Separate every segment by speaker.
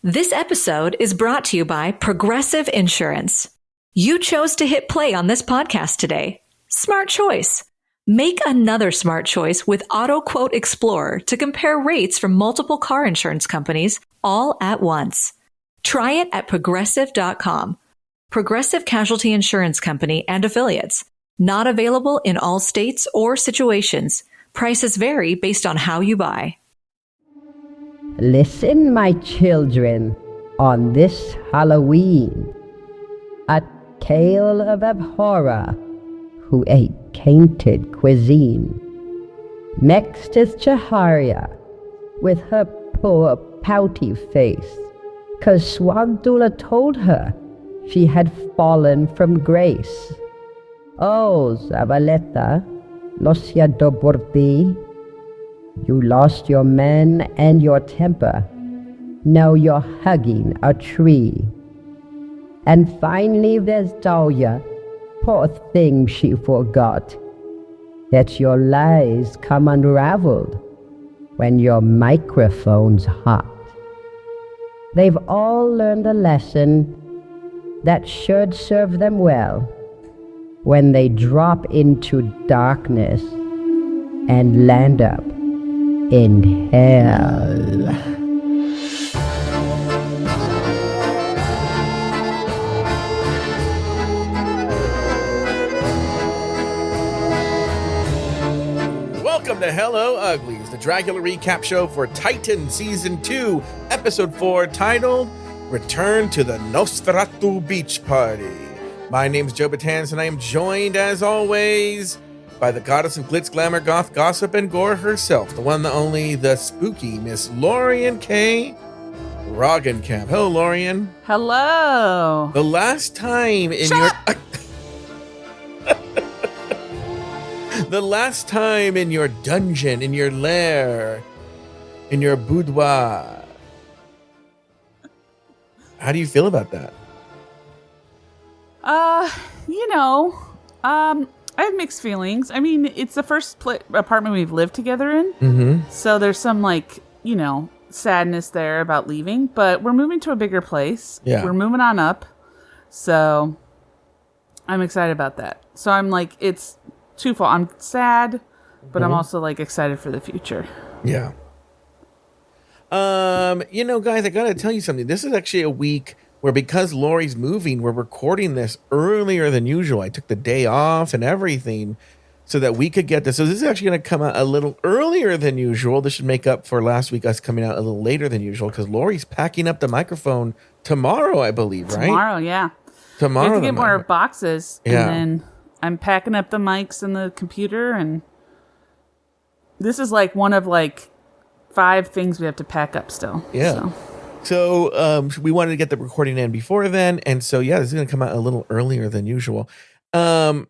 Speaker 1: This episode is brought to you by Progressive Insurance. You chose to hit play on this podcast today. Smart choice. Make another smart choice with Auto Quote Explorer to compare rates from multiple car insurance companies all at once. Try it at progressive.com. Progressive Casualty Insurance Company and Affiliates. Not available in all states or situations. Prices vary based on how you buy.
Speaker 2: Listen, my children, on this Halloween, a tale of horror who ate tainted cuisine. Next is Chaharia, with her poor pouty face, 'cause Swagdula told her she had fallen from grace. Oh, Zavaleta, Losia Dobordi, you lost your men and your temper. Now you're hugging a tree. And finally there's Dahlia. Poor thing, she forgot that your lies come unraveled when your microphone's hot. They've all learned a lesson that should serve them well when they drop into darkness and land up in hell.
Speaker 3: Welcome to Hello Uglies, the Dragula recap show for Titan Season 2, Episode 4, titled Return to the Nosferatu Beach Party. My name's Joe Betance, and I am joined, as always, by the goddess of glitz, glamour, goth, gossip, and gore herself, the one, the only, the spooky Miss Lauri Roggenkamp. Hello, Lauri.
Speaker 4: Hello.
Speaker 3: The last time in the last time in your dungeon, in your lair, in your boudoir. How do you feel about that?
Speaker 4: I have mixed feelings. I mean, it's the first apartment we've lived together in. So there's some, sadness there about leaving. But we're moving to a bigger place.
Speaker 3: Yeah.
Speaker 4: We're moving on up. So I'm excited about that. So I'm it's twofold. I'm sad, but I'm also, excited for the future.
Speaker 3: Yeah. Guys, I gotta tell you something. This is actually a week where, because Lauri's moving, we're recording this earlier than usual. I took the day off and everything so that we could get this. So this is actually going to come out a little earlier than usual. This should make up for last week us coming out a little later than usual, because Lauri's packing up the microphone tomorrow, I believe, right?
Speaker 4: Tomorrow, yeah.
Speaker 3: Tomorrow.
Speaker 4: We have to get more boxes.
Speaker 3: Yeah.
Speaker 4: And then I'm packing up the mics and the computer, and this is one of 5 things we have to pack up still.
Speaker 3: Yeah. So we wanted to get the recording in before then. And so, yeah, this is going to come out a little earlier than usual. So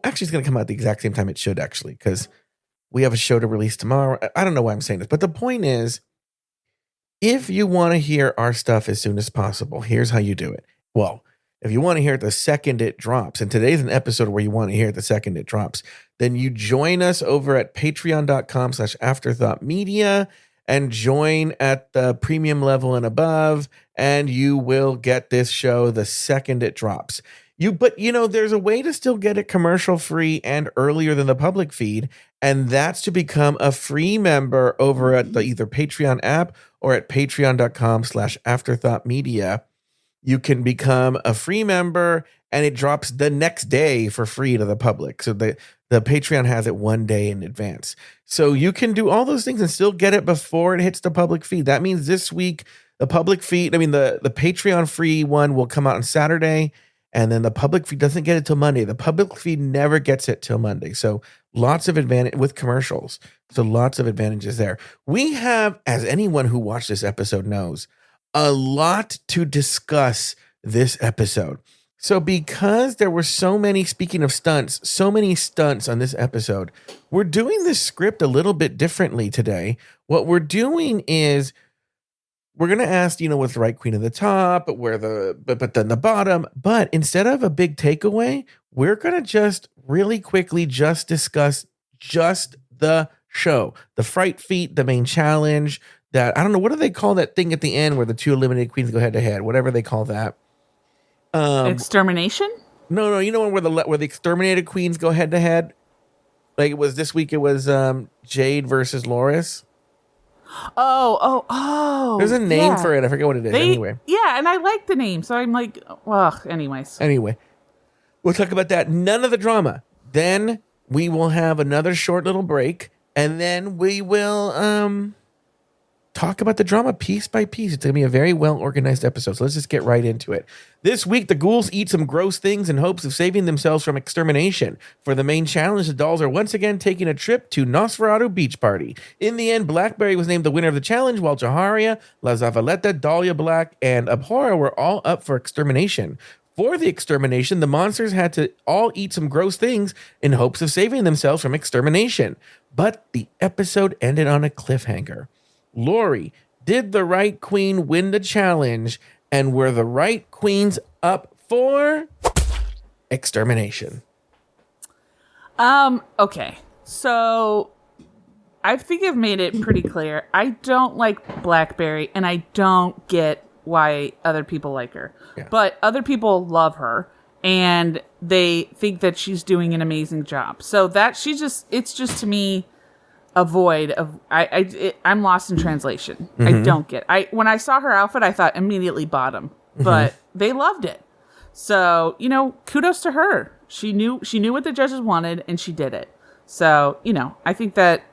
Speaker 3: actually, it's going to come out the exact same time it should, actually, because we have a show to release tomorrow. I don't know why I'm saying this, but the point is, if you want to hear our stuff as soon as possible, here's how you do it. Well, if you want to hear it the second it drops, and today's an episode where you want to hear it the second it drops, then you join us over at patreon.com/afterthoughtmedia and join at the premium level and above, and you will get this show the second it drops. But there's a way to still get it commercial free and earlier than the public feed, and that's to become a free member over at the either Patreon app or at patreon.com/afterthoughtmedia. You can become a free member, and it drops the next day for free to the public. So the Patreon has it one day in advance. So you can do all those things and still get it before it hits the public feed. That means this week, the public feed, the Patreon free one will come out on Saturday, and then the public feed doesn't get it till Monday. The public feed never gets it till Monday. So lots of advantage with commercials. So lots of advantages there. We have, as anyone who watched this episode knows, a lot to discuss this episode. So because there were so many, speaking of stunts, so many stunts on this episode, we're doing this script a little bit differently today. What we're doing is we're going to ask, what's the right queen at the top, but then the bottom. But instead of a big takeaway, we're going to just really quickly just discuss just the show, the Fright feat, the main challenge, that, I don't know, what do they call that thing at the end where the two eliminated queens go head to head? Whatever they call that.
Speaker 4: Extermination?
Speaker 3: No, you know where the exterminated queens go head to head? Like it was this week, it was Jade versus Loris.
Speaker 4: Oh.
Speaker 3: There's a name for it. I forget what it is. Anyway.
Speaker 4: Yeah, and I like the name. So I'm like, well, anyways.
Speaker 3: Anyway, we'll talk about that. None of the drama. Then we will have another short little break. And then we will talk about the drama piece by piece. It's going to be a very well-organized episode. So let's just get right into it. This week, the ghouls eat some gross things in hopes of saving themselves from extermination. For the main challenge, the dolls are once again taking a trip to Nosferatu Beach Party. In the end, Blackberri was named the winner of the challenge, while Jaharia, La Zavaleta, Dahlia Black, and Abhora were all up for extermination. For the extermination, the monsters had to all eat some gross things in hopes of saving themselves from extermination. But the episode ended on a cliffhanger. Lauri, did the right queen win the challenge, and were the right queens up for extermination?
Speaker 4: Okay. So I think I've made it pretty clear. I don't like Blackberri, and I don't get why other people like her. Yeah. But other people love her, and they think that she's doing an amazing job. So that it's just to me a void of I'm lost in translation. Mm-hmm. I don't get. When I saw her outfit, I thought immediately bottom, but they loved it. So kudos to her. She knew what the judges wanted, and she did it. So I think that,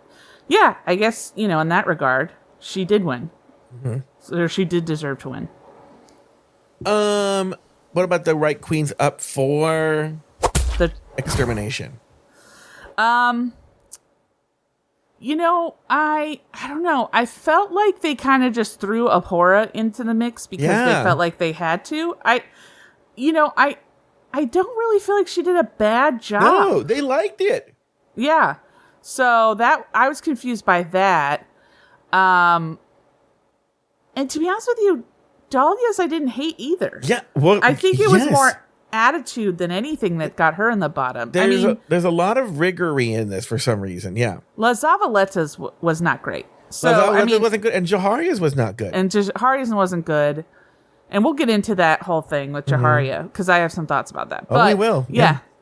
Speaker 4: yeah, I guess in that regard, she did win. Mm-hmm. So she did deserve to win.
Speaker 3: What about the right queens up for
Speaker 4: the
Speaker 3: extermination?
Speaker 4: I don't know. I felt like they kind of just threw Abhora into the mix because they felt like they had to. I don't really feel like she did a bad job.
Speaker 3: No, they liked it.
Speaker 4: Yeah. So that I was confused by that. And to be honest with you, Dahlia's I didn't hate either.
Speaker 3: Yeah. Well,
Speaker 4: I think it was more attitude than anything that got her in the bottom.
Speaker 3: There's a lot of riggery in this for some reason. Yeah.
Speaker 4: La Zavaleta's was not great. So
Speaker 3: La Zavaleta's wasn't good, and Jaharia's was not good.
Speaker 4: And Jaharia's wasn't good. And we'll get into that whole thing with Jaharia because I have some thoughts about that. But
Speaker 3: we will.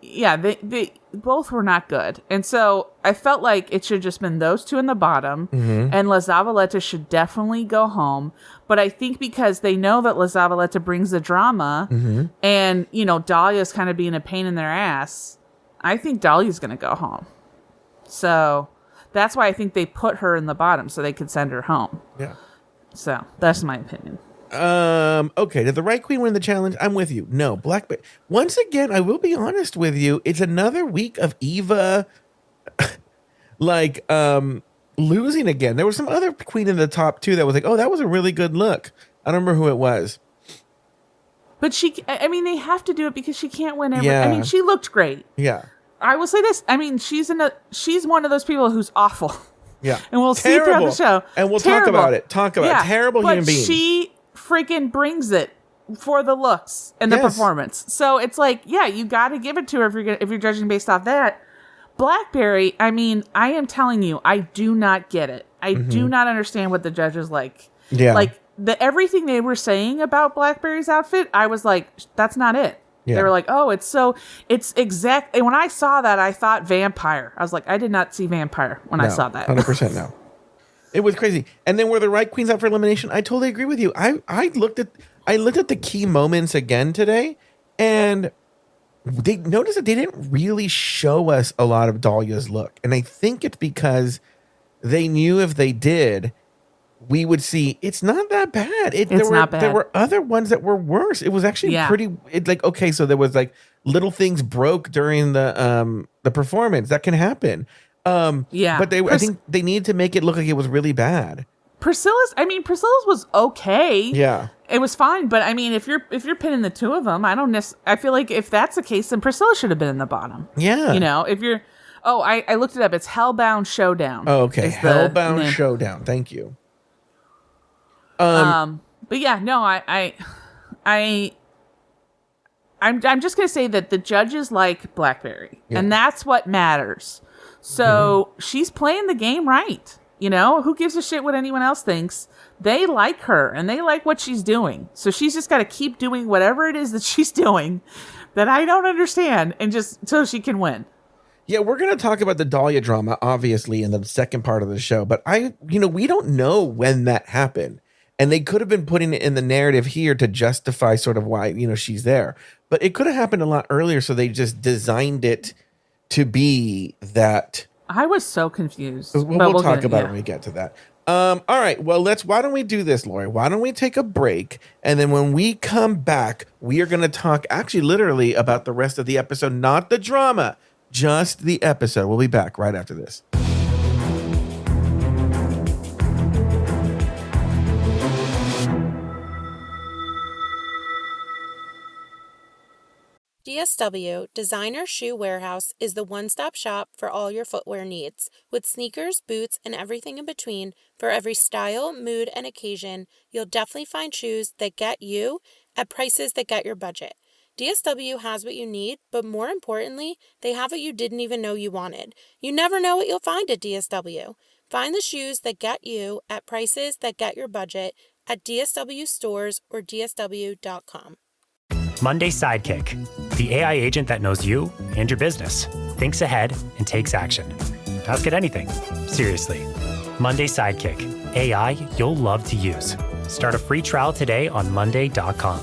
Speaker 4: Yeah, they both were not good. And so I felt like it should have just been those two in the bottom, and La Zavaleta should definitely go home. But I think because they know that La Zavaleta brings the drama, and, Dahlia's kind of being a pain in their ass, I think Dahlia's going to go home. So that's why I think they put her in the bottom so they could send her home.
Speaker 3: Yeah.
Speaker 4: So that's my opinion.
Speaker 3: Okay, did the right queen win the challenge? I'm with you. No, Blackberri. Once again, I will be honest with you. It's another week of Eva losing again. There was some other queen in the top two that was like, oh, that was a really good look. I don't remember who it was.
Speaker 4: But they have to do it because she can't win every. Yeah. She looked great.
Speaker 3: Yeah.
Speaker 4: I will say this. She's one of those people who's awful.
Speaker 3: Yeah.
Speaker 4: And we'll see throughout the show.
Speaker 3: And we'll talk about it. Terrible human being.
Speaker 4: She freaking brings it for the looks and the performance. So it's like, yeah, you got to give it to her if you're judging based off that. Blackberri, I am telling you, I do not get it. I do not understand what the judges like.
Speaker 3: Yeah.
Speaker 4: Like everything they were saying about Blackberry's outfit, I was like, that's not it. Yeah. They were like, oh, it's exact. And when I saw that, I thought vampire. I was like, I did not see vampire when I saw that.
Speaker 3: 100% no. It was crazy. And then were the right queens up for elimination? I totally agree with you. I looked at the key moments again today, and they noticed that they didn't really show us a lot of Dahlia's look. And I think it's because they knew if they did, we would see it's not that bad. Not bad. There were other ones that were worse. It was actually pretty. Okay, so there was like little things broke during the performance. That can happen. But I think they needed to make it look like it was really bad.
Speaker 4: Priscilla's was okay.
Speaker 3: Yeah.
Speaker 4: It was fine, but if you're pinning the two of them, I feel like if that's the case, then Priscilla should have been in the bottom.
Speaker 3: Yeah.
Speaker 4: If you're I looked it up. It's Hellbound Showdown.
Speaker 3: Oh, okay. Hellbound Showdown. Thank you.
Speaker 4: But yeah, no, I'm just gonna say that the judges like Blackberri, and that's what matters. So she's playing the game right. You know, who gives a shit what anyone else thinks? They like her and they like what she's doing. So she's just got to keep doing whatever it is that she's doing that I don't understand, and just so she can win.
Speaker 3: Yeah, we're going to talk about the Dahlia drama, obviously, in the second part of the show. But we don't know when that happened. And they could have been putting it in the narrative here to justify sort of why, she's there. But it could have happened a lot earlier. So they just designed it to be that.
Speaker 4: I was so confused.
Speaker 3: We'll talk about it when we get to that. All right. Well, why don't we do this, Lauri? Why don't we take a break? And then when we come back, we are going to talk actually literally about the rest of the episode, not the drama, just the episode. We'll be back right after this.
Speaker 5: DSW, Designer Shoe Warehouse, is the one-stop shop for all your footwear needs. With sneakers, boots, and everything in between, for every style, mood, and occasion, you'll definitely find shoes that get you at prices that get your budget. DSW has what you need, but more importantly, they have what you didn't even know you wanted. You never know what you'll find at DSW. Find the shoes that get you at prices that get your budget at DSW stores or DSW.com.
Speaker 6: Monday Sidekick, the AI agent that knows you and your business, thinks ahead and takes action. Ask it anything, seriously. Monday Sidekick, AI you'll love to use. Start a free trial today on Monday.com.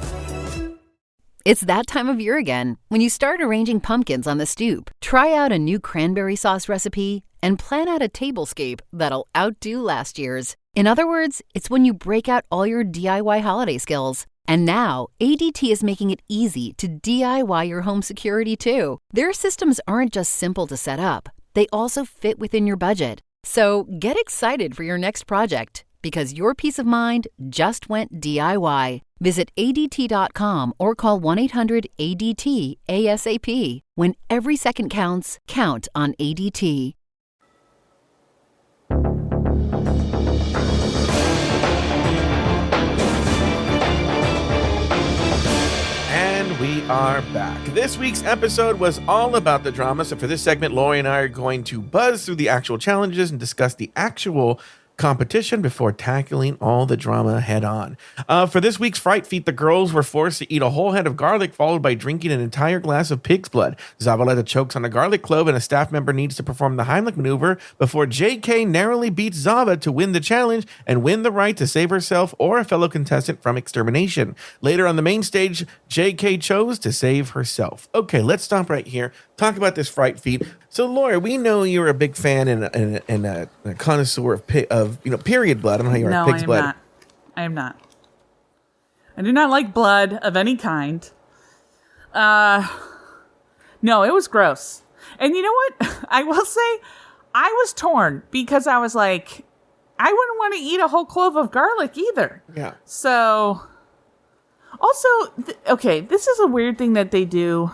Speaker 7: It's that time of year again when you start arranging pumpkins on the stoop. Try out a new cranberry sauce recipe and plan out a tablescape that'll outdo last year's. In other words, it's when you break out all your DIY holiday skills. And now, ADT is making it easy to DIY your home security too. Their systems aren't just simple to set up, they also fit within your budget. So get excited for your next project, because your peace of mind just went DIY. Visit ADT.com or call 1-800-ADT-ASAP. When every second counts, count on ADT.
Speaker 3: We are back. This week's episode was all about the drama. So for this segment, Lauri and I are going to buzz through the actual challenges and discuss the actual competition before tackling all the drama head on. For this week's Fright feat, the girls were forced to eat a whole head of garlic followed by drinking an entire glass of pig's blood. Zavaleta chokes on a garlic clove and a staff member needs to perform the Heimlich maneuver before JK narrowly beats Zava to win the challenge and win the right to save herself or a fellow contestant from extermination. Later on the main stage, JK chose to save herself. Okay, let's stop right here. Talk about this Fright feat. So, Lauri, we know you're a big fan and a connoisseur of period blood. I don't know how you are. Pig's blood.
Speaker 4: Not. I am not. I do not like blood of any kind. No, it was gross. And you know what? I will say, I was torn because I was like, I wouldn't want to eat a whole clove of garlic either.
Speaker 3: Yeah.
Speaker 4: So, also, okay, this is a weird thing that they do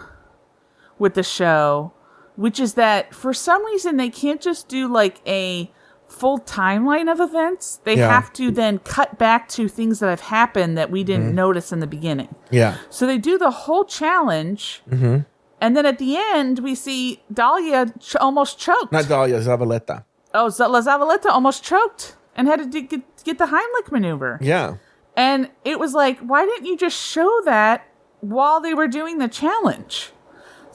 Speaker 4: with the show, which is that for some reason they can't just do like a full timeline of events. They have to then cut back to things that have happened that we didn't notice in the beginning. Yeah. So they do the whole challenge, and then at the end we see Dahlia almost choked.
Speaker 3: Not Dahlia, Zavaleta.
Speaker 4: Oh, Zavaleta almost choked and had to get the Heimlich maneuver.
Speaker 3: Yeah. And
Speaker 4: it was like, why didn't you just show that while they were doing the challenge?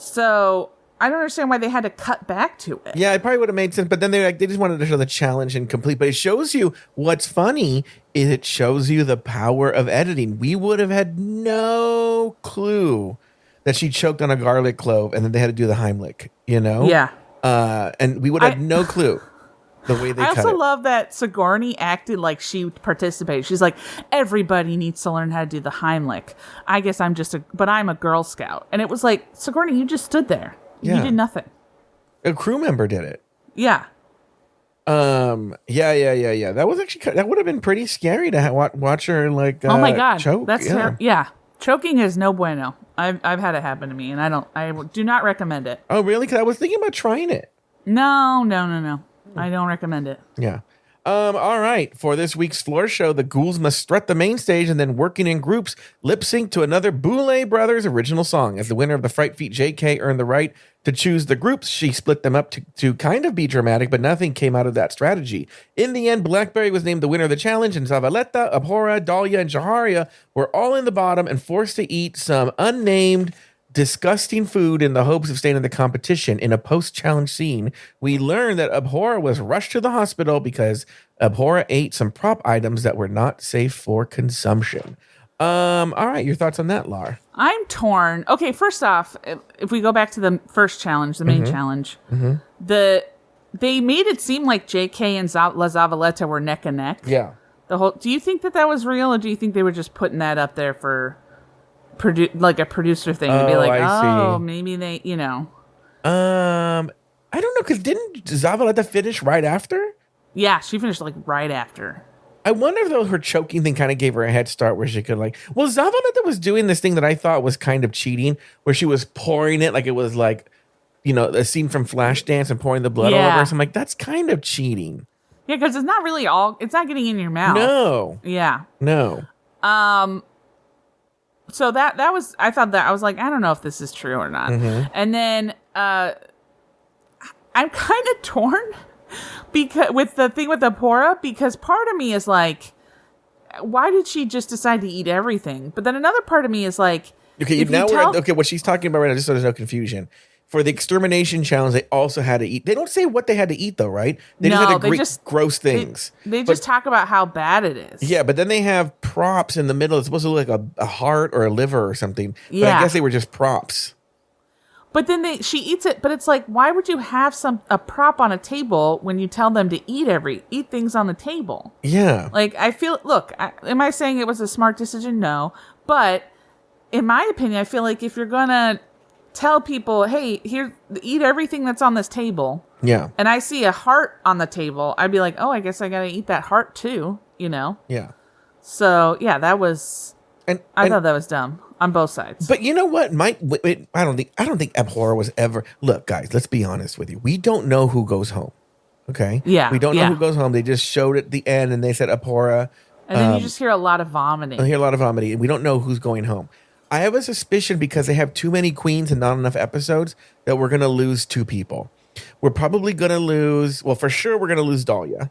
Speaker 4: So I don't understand why they had to cut back to it.
Speaker 3: Yeah, it probably would have made sense, but then they just wanted to show the challenge and complete. But it shows you what's funny is it shows you the power of editing. We would have had no clue that she choked on a garlic clove and then they had to do the Heimlich, Yeah. And we would have no clue the way they cut it. I also
Speaker 4: love that Sigourney acted like she participated. She's like, everybody needs to learn how to do the Heimlich. I guess I'm a Girl Scout. And it was like, Sigourney, you just stood there. Yeah. You did nothing.
Speaker 3: A crew member did it.
Speaker 4: Yeah.
Speaker 3: Yeah. That was actually, that would have been pretty scary to watch her
Speaker 4: oh my God. Choke. That's yeah. Choking is no bueno. I've had it happen to me and I do not recommend it.
Speaker 3: Oh, really? Because I was thinking about trying it.
Speaker 4: No. I don't recommend it.
Speaker 3: Yeah. All right. For this week's floor show, the ghouls must strut the main stage and then working in groups, lip sync to another Boulet Brothers original song. As the winner of the Fright feat, JK earned the right to choose the groups. She split them up to kind of be dramatic, but nothing came out of that strategy. In the end, Blackberri was named the winner of the challenge, and Zavaleta, Abhora, Dahlia, and Jaharia were all in the bottom and forced to eat some unnamed disgusting food in the hopes of staying in the competition. In a post-challenge scene, we learned that Abhora was rushed to the hospital because Abhora ate some prop items that were not safe for consumption. All right, your thoughts on that, Lar?
Speaker 4: I'm torn. Okay, first off, if we go back to the first challenge, the main challenge, they made it seem like JK and La Zavaleta were neck and neck.
Speaker 3: Yeah.
Speaker 4: Do you think that was real, or do you think they were just putting that up there for like a producer thing to be like, maybe they,
Speaker 3: I don't know, because didn't Zavaleta finish right after?
Speaker 4: Yeah, she finished like right after.
Speaker 3: I wonder if though her choking thing kind of gave her a head start where she could Zavaleta was doing this thing that I thought was kind of cheating, where she was pouring it like it was like, a scene from Flashdance and pouring the blood all over. So I'm like, that's kind of cheating.
Speaker 4: Yeah, because it's not really it's not getting in your mouth.
Speaker 3: No.
Speaker 4: Yeah.
Speaker 3: No.
Speaker 4: So I was like, I don't know if this is true or not. And then I'm kind of torn because with the thing with Abhora, because part of me is like, why did she just decide to eat everything? But then another part of me is like,
Speaker 3: okay, what she's talking about right now, just so there's no confusion. For the extermination challenge, they also had to eat. They don't say what they had to eat, though, right? They just had to eat gross things.
Speaker 4: They just talk about how bad it is.
Speaker 3: Yeah, but then they have props in the middle. It's supposed to look like a heart or a liver or something. But I guess they were just props.
Speaker 4: But then she eats it. But it's like, why would you have a prop on a table when you tell them to eat things on the table? Yeah. Like, am I saying it was a smart decision? No. But in my opinion, I feel like if you're going to tell people, hey, here, eat everything that's on this table. Yeah. And I see a heart on the table, I'd be like, oh, I guess I got to eat that heart too, Yeah. So, yeah, that was, I thought that was dumb on both sides.
Speaker 3: But you know what? I don't think Abhora was ever, look, guys, let's be honest with you. We don't know who goes home. Okay?
Speaker 4: Yeah.
Speaker 3: We don't know who goes home. They just showed at the end and they said Abhora.
Speaker 4: And then you just hear a lot of vomiting.
Speaker 3: I hear a lot of vomiting, and we don't know who's going home. I have a suspicion because they have too many queens and not enough episodes that we're going to lose two people. We're probably going to lose, for sure we're going to lose Dahlia.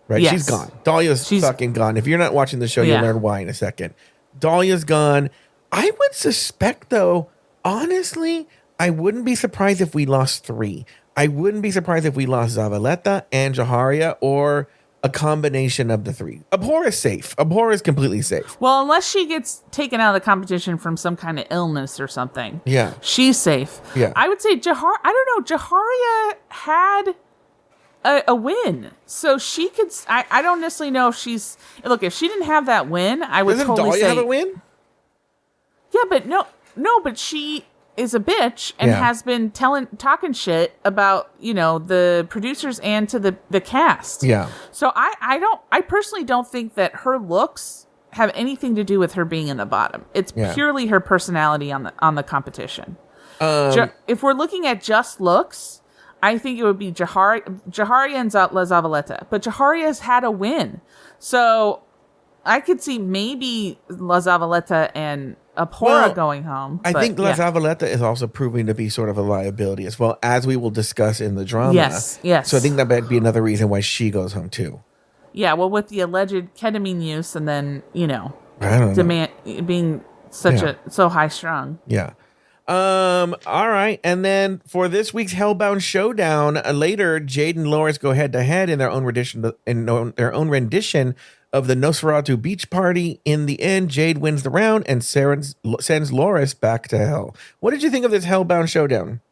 Speaker 3: Right? Yes. She's gone. Dahlia's fucking gone. If you're not watching the show, you'll learn why in a second. Dahlia's gone. I would suspect, though, honestly, I wouldn't be surprised if we lost three. I wouldn't be surprised if we lost Zavaleta and Jaharia, or a combination of the three. Abhora is safe. Abhora is completely safe.
Speaker 4: Well, unless she gets taken out of the competition from some kind of illness or something. Yeah. She's safe. Yeah. I would say Jaharia had a win. So she could, I don't necessarily know if she's, look, if she didn't have that win, I would totally say. Doesn't Dahlia have a win? Yeah, but but she is a bitch and has been talking shit about, the producers and to the cast. Yeah. So I personally don't think that her looks have anything to do with her being in the bottom. It's purely her personality on the competition. If we're looking at just looks, I think it would be Jaharia and La Zavaleta. But Jaharia's had a win. So I could see maybe La Zavaleta and Abhora going home.
Speaker 3: I think La Zavaleta is also proving to be sort of a liability as well, as we will discuss in the drama. Yes. So I think that might be another reason why she goes home too.
Speaker 4: Yeah, well, with the alleged ketamine use and then,
Speaker 3: I don't know.
Speaker 4: Being so high strung.
Speaker 3: Yeah. All right. And then for this week's Hellbound Showdown, later, Jade and Loris go head to head in their own rendition of the Nosferatu Beach Party. In the end, Jade wins the round and sends Loris back to hell. What did you think of this Hellbound Showdown?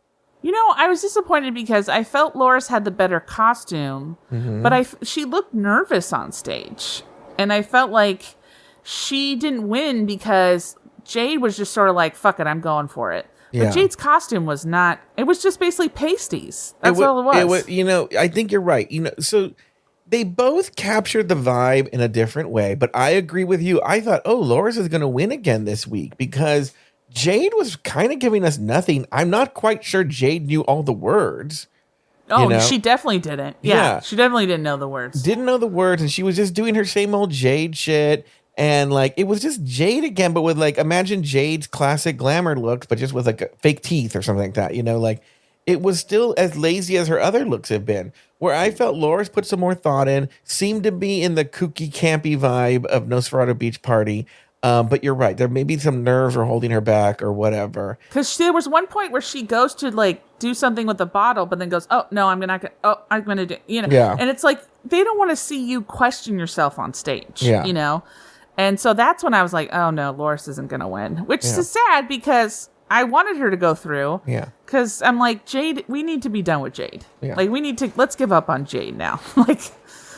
Speaker 4: I was disappointed because I felt Loris had the better costume, but she looked nervous on stage. And I felt like she didn't win because Jade was just sort of like, fuck it, I'm going for it. But Jade's costume was not, it was just basically pasties. That's all it was.
Speaker 3: I think you're right. So they both captured the vibe in a different way, but I agree with you. I thought, Loris is going to win again this week because Jade was kind of giving us nothing. I'm not quite sure Jade knew all the words.
Speaker 4: Oh, she definitely didn't. Yeah, she definitely didn't know the words.
Speaker 3: Didn't know the words, and she was just doing her same old Jade shit. And like it was just Jade again, but with like imagine Jade's classic glamour looks, but just with like fake teeth or something like that. Like it was still as lazy as her other looks have been. Where I felt Laura's put some more thought in, seemed to be in the kooky, campy vibe of Nosferatu Beach Party. But you're right. There may be some nerves or holding her back or whatever.
Speaker 4: Because there was one point where she goes to like do something with the bottle, but then goes, "Oh no, I'm gonna do."
Speaker 3: Yeah.
Speaker 4: And it's like they don't want to see you question yourself on stage.
Speaker 3: Yeah.
Speaker 4: And so that's when I was like, "Oh no, Loris isn't gonna win," which is sad because I wanted her to go through.
Speaker 3: Yeah.
Speaker 4: Because I'm like, Jade, we need to be done with Jade.
Speaker 3: Yeah.
Speaker 4: Like let's give up on Jade now. Like,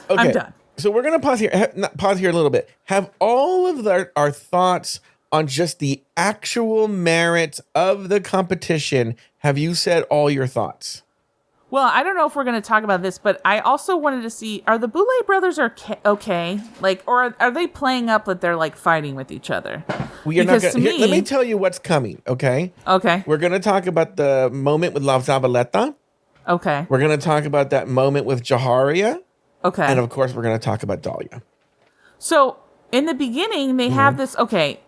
Speaker 4: okay. I'm done.
Speaker 3: So we're going to pause here a little bit. Have all of our thoughts on just the actual merits of the competition. Have you said all your thoughts?
Speaker 4: Well, I don't know if we're going to talk about this, but I also wanted to see, are the Boulet Brothers okay? Like, or are they playing up that they're like fighting with each other?
Speaker 3: Well, let me tell you what's coming, okay?
Speaker 4: Okay.
Speaker 3: We're going to talk about the moment with La Zabaleta.
Speaker 4: Okay.
Speaker 3: We're going to talk about that moment with Jaharia.
Speaker 4: Okay.
Speaker 3: And of course, we're going to talk about Dahlia.
Speaker 4: So in the beginning, they have this. Okay.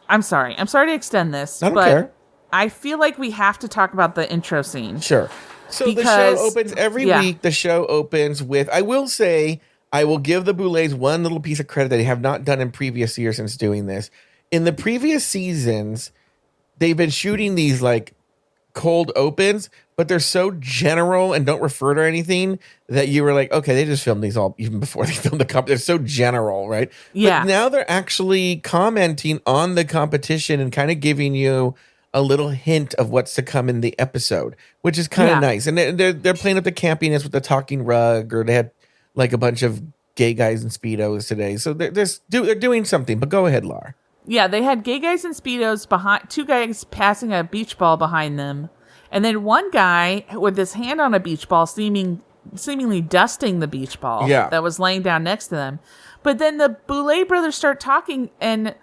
Speaker 4: I'm sorry to extend this.
Speaker 3: I don't care.
Speaker 4: I feel like we have to talk about the intro scene.
Speaker 3: Sure. So the show opens every week. The show opens with, I will say, I will give the Boulets one little piece of credit that they have not done in previous years since doing this. In the previous seasons, they've been shooting these like cold opens, but they're so general and don't refer to anything that you were like, okay, they just filmed these all even before they filmed the comp. They're so general, right?
Speaker 4: Yeah.
Speaker 3: But now they're actually commenting on the competition and kind of giving you a little hint of what's to come in the episode, which is kind of nice. And they're playing up the campiness with the talking rug, or they had like a bunch of gay guys in Speedos today. So they're doing something, but go ahead, Lar.
Speaker 4: Yeah, they had gay guys in Speedos behind, two guys passing a beach ball behind them. And then one guy with his hand on a beach ball seemingly dusting the beach ball that was laying down next to them. But then the Boulet brothers start talking, and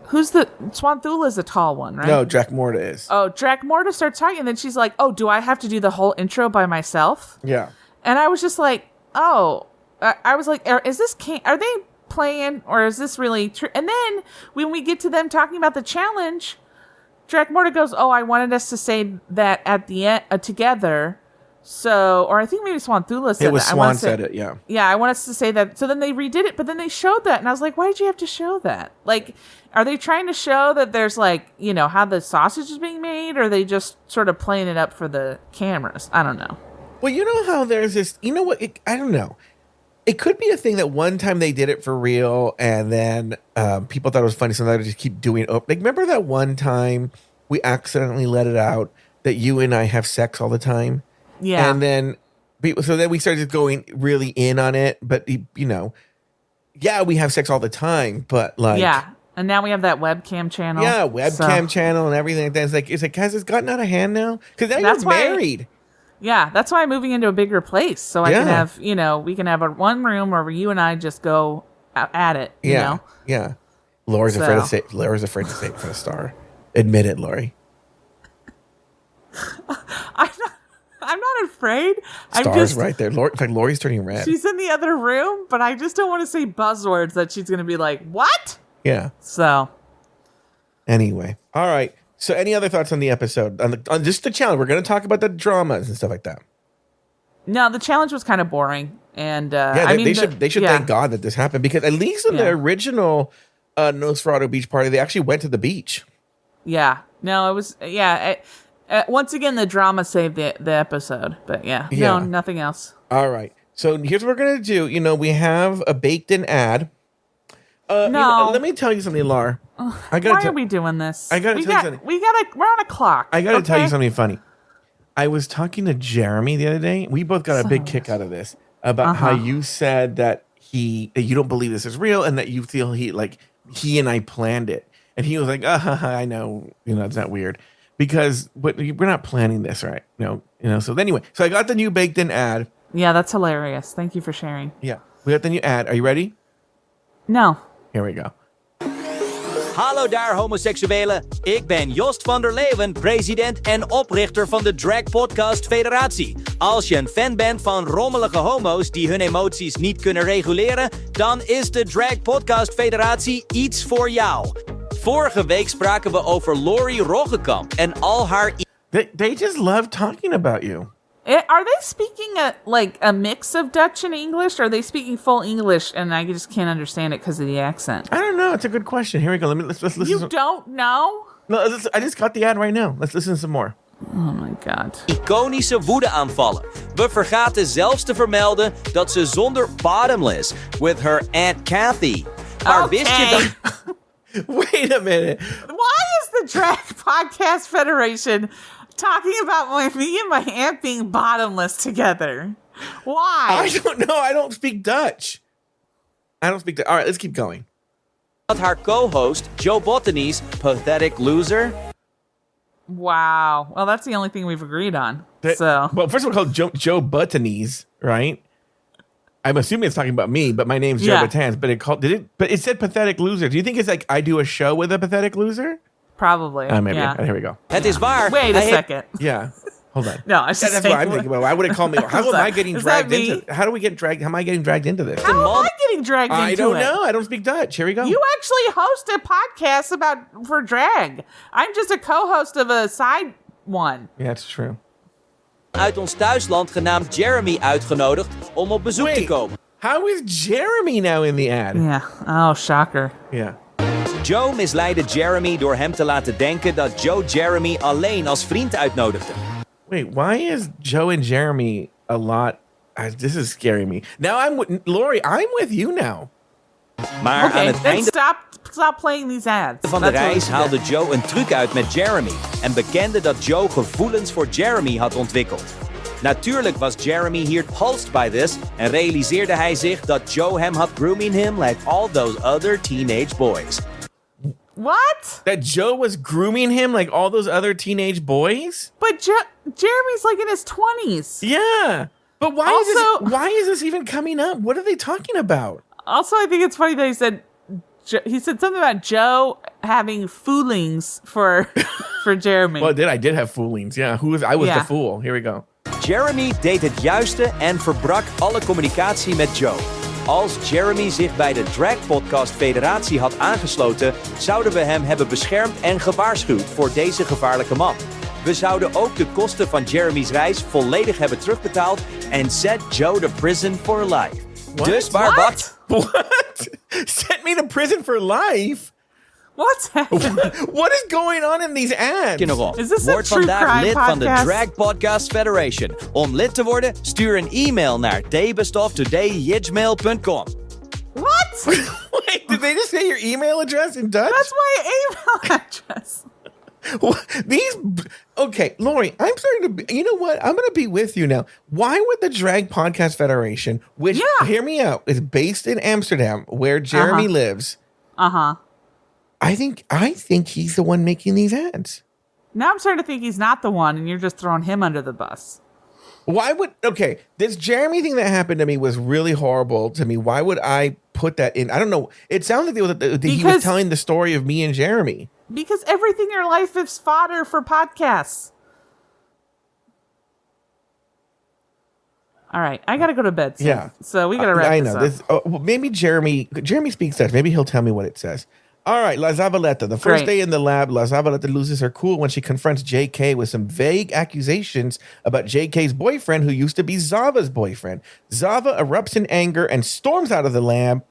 Speaker 4: who's the Swanthula is the tall one, right?
Speaker 3: No, Dragula is.
Speaker 4: Oh, Dragula starts talking, and then she's like, "Oh, do I have to do the whole intro by myself?"
Speaker 3: Yeah. And
Speaker 4: I was just like, "Oh," I was like, are they playing, or is this really true? And then when we get to them talking about the challenge, Dragula goes, "Oh, I wanted us to say that at the end together." So, or I think maybe Swanthula said
Speaker 3: it was
Speaker 4: that.
Speaker 3: Swan said it, yeah.
Speaker 4: Yeah, I want us to say that. So then they redid it, but then they showed that, and I was like, why did you have to show that? Like, are they trying to show that there's like, how the sausage is being made, or are they just sort of playing it up for the cameras? I don't know.
Speaker 3: Well, you know how there's this, I don't know. It could be a thing that one time they did it for real, and then people thought it was funny, so they just keep doing it. Like, remember that one time we accidentally let it out that you and I have sex all the time?
Speaker 4: Yeah.
Speaker 3: And then we started going really in on it, but we have sex all the time, but like,
Speaker 4: yeah. And now we have that webcam channel.
Speaker 3: Yeah, webcam channel and everything like that. It's like, guys, it's gotten out of hand now. Because now you're married.
Speaker 4: Yeah, that's why I'm moving into a bigger place, so I can have, we can have one room where you and I just go at it. You know?
Speaker 3: Yeah. Laura's afraid to say it in front of Star. Admit it, Lauri.
Speaker 4: I'm not afraid.
Speaker 3: Star's right there. In fact, Lauri's turning red.
Speaker 4: She's in the other room, but I just don't want to say buzzwords that she's going to be like, what?
Speaker 3: Yeah.
Speaker 4: So.
Speaker 3: Anyway. All right. So any other thoughts on the episode? On just the challenge? We're going to talk about the dramas and stuff like that.
Speaker 4: No, the challenge was kind of boring. And
Speaker 3: they should thank God that this happened, because at least in the original Nosferatu Beach Party, they actually went to the beach.
Speaker 4: Yeah. No, it was, once again, the drama saved the episode, but no, nothing else.
Speaker 3: All right. So here's what we're going to do. We have a baked-in ad.
Speaker 4: No.
Speaker 3: Let me tell you something, Lar.
Speaker 4: Why are we doing this?
Speaker 3: I got to tell you something.
Speaker 4: We're on a clock.
Speaker 3: I got to tell you something funny. I was talking to Jeremy the other day. We both got a big kick out of this about how you said that you don't believe this is real, and that you feel he and I planned it. And he was like, I know, it's not weird. Because we're not planning this, right? So anyway, so I got the new baked-in ad.
Speaker 4: Yeah, that's hilarious. Thank you for sharing.
Speaker 3: Yeah, we got the new ad. Are you ready?
Speaker 4: No.
Speaker 3: Here we go.
Speaker 8: Hallo daar homoseksuelen, ik ben Jost van der Leeuwen, president en oprichter van de Drag Podcast Federatie. Als je een fan bent van rommelige homo's die hun emoties niet kunnen reguleren, dan is de Drag Podcast Federatie iets voor jou. Vorige week spraken we over Lauri Roggenkamp en al haar...
Speaker 3: They just love talking about you.
Speaker 4: Are they speaking a mix of Dutch and English? Or are they speaking full English and I just can't understand it because of the accent?
Speaker 3: I don't know. It's a good question. Here we go. Let's listen.
Speaker 4: You don't know?
Speaker 3: No, I just got the ad right now. Let's listen to some more.
Speaker 4: Oh my god.
Speaker 8: Iconische woedeaanvallen. We vergaten zelfs te vermelden dat ze zonder bottomless with her Aunt Kathy. Maar wist je dat...
Speaker 3: Wait a minute.
Speaker 4: Why is the Drag Podcast Federation talking about me and my aunt being bottomless together? Why?
Speaker 3: I don't know. I don't speak Dutch. All right, let's keep going.
Speaker 8: Dat haar co-host, Joe Botany's pathetic loser.
Speaker 4: Wow. Well, that's the only thing we've agreed on.
Speaker 3: Well, first of all, called Joe Botany's, right? I'm assuming it's talking about me, but my name's Joe Betance. But it said pathetic loser. Do you think it's like I do a show with a pathetic loser?
Speaker 4: Probably.
Speaker 3: Maybe.
Speaker 4: Yeah.
Speaker 3: Here we go.
Speaker 8: Het is waar.
Speaker 4: Wait a second.
Speaker 3: Yeah. Hold on.
Speaker 4: No, I just
Speaker 3: that's what I'm thinking about. Why would it call me? How am I getting dragged into? How do we get dragged? How am I getting dragged into this?
Speaker 4: How am I getting dragged into it?
Speaker 3: I don't know. I don't speak Dutch. Here we go.
Speaker 4: You actually host a podcast for drag. I'm just a co-host of a side one.
Speaker 3: Yeah, it's true.
Speaker 8: Uit ons thuisland genaamd Jeremy uitgenodigd om op bezoek te komen.
Speaker 3: How is Jeremy now in the ad?
Speaker 4: Yeah. Oh, shocker.
Speaker 3: Yeah.
Speaker 8: Joe misleidde Jeremy door hem te laten denken dat Joe Jeremy alleen als vriend uitnodigde.
Speaker 3: Wait, why is Joe and Jeremy a lot? This is scaring me. Now Lauri, I'm with you now.
Speaker 8: Maar aan het einde
Speaker 4: stop playing these ads.
Speaker 8: van de reis haalde Joe een truc uit met Jeremy en bekende dat Joe gevoelens voor Jeremy had ontwikkeld. Natuurlijk was Jeremy hier pulsed by this en realiseerde hij zich dat Joe hem had grooming him like all those other teenage boys.
Speaker 4: What?
Speaker 3: That Joe was grooming him like all those other teenage boys?
Speaker 4: But Jeremy's like in his 20s.
Speaker 3: Yeah. But why is this even coming up? What are they talking about?
Speaker 4: Also, I think it's funny that he said something about Joe having foolings for Jeremy.
Speaker 3: Well, I did have foolings. Yeah. I was the fool. Here we go.
Speaker 8: Jeremy deed het juiste en verbrak alle communicatie met Joe. Als Jeremy zich bij de Drag Podcast Federatie had aangesloten, zouden we hem hebben beschermd en gewaarschuwd voor deze gevaarlijke man. We zouden ook de kosten van Jeremy's reis volledig hebben terugbetaald en set Joe to prison for life.
Speaker 3: What?
Speaker 8: Dus maar wat?
Speaker 3: What? Sent me to prison for life?
Speaker 4: What's happening?
Speaker 3: What is going on in these ads?
Speaker 4: Is this
Speaker 8: Word
Speaker 4: a true
Speaker 8: vandaag
Speaker 4: crime
Speaker 8: lid
Speaker 4: podcast?
Speaker 8: van de Drag Podcast Federation. Om lid te worden, stuur een e-mail naar dbestoftoday@gmail.com.
Speaker 4: What?
Speaker 3: Wait, did they just say your email address in Dutch?
Speaker 4: That's my email address.
Speaker 3: Okay, Lauri, I'm starting to you know what? I'm going to be with you now. Why would the Drag Podcast Federation, which, hear me out, is based in Amsterdam, where Jeremy lives.
Speaker 4: Uh-huh.
Speaker 3: I think he's the one making these ads.
Speaker 4: Now I'm starting to think he's not the one, and you're just throwing him under the bus.
Speaker 3: This Jeremy thing that happened to me was really horrible to me. Why would I put that in? I don't know. It sounds like he was telling the story of me and Jeremy.
Speaker 4: Because everything in your life is fodder for podcasts. All right, I got to go to bed soon. Yeah. So we got to wrap this up.
Speaker 3: Maybe Jeremy speaks Dutch. Maybe he'll tell me what it says. All right, La Zavaleta. The first day in the lab, La Zavaleta loses her cool when she confronts JK with some vague accusations about JK's boyfriend, who used to be Zava's boyfriend. Zava erupts in anger and storms out of the lab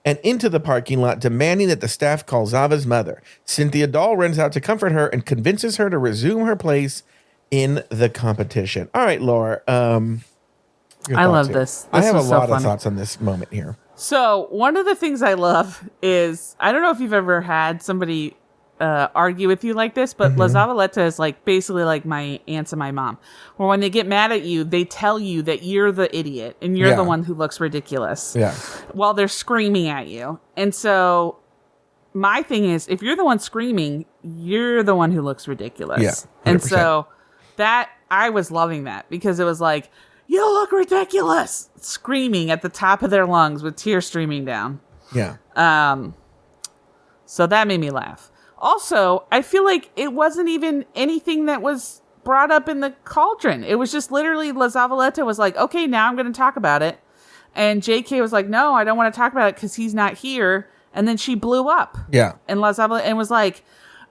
Speaker 3: and into the parking lot, demanding that the staff call Zava's mother. Cynthia Dahl runs out to comfort her and convinces her to resume her place in the competition. All right, Laura.
Speaker 4: I love this.
Speaker 3: I have a lot of thoughts on this moment here.
Speaker 4: So one of the things I love is, I don't know if you've ever had somebody argue with you like this, but La Zavaleta is like basically like my aunts and my mom, where when they get mad at you, they tell you that you're the idiot and you're the one who looks ridiculous while they're screaming at you. And so my thing is, if you're the one screaming, you're the one who looks ridiculous. Yeah, 100%. And so that, I was loving that, because it was like, you look ridiculous, screaming at the top of their lungs with tears streaming down.
Speaker 3: Yeah.
Speaker 4: So that made me laugh. Also, I feel like it wasn't even anything that was brought up in the cauldron. It was just literally La Zavaleta was like, okay, now I'm going to talk about it. And JK was like, no, I don't want to talk about it because he's not here. And then she blew up.
Speaker 3: Yeah.
Speaker 4: And La Zavaleta and was like,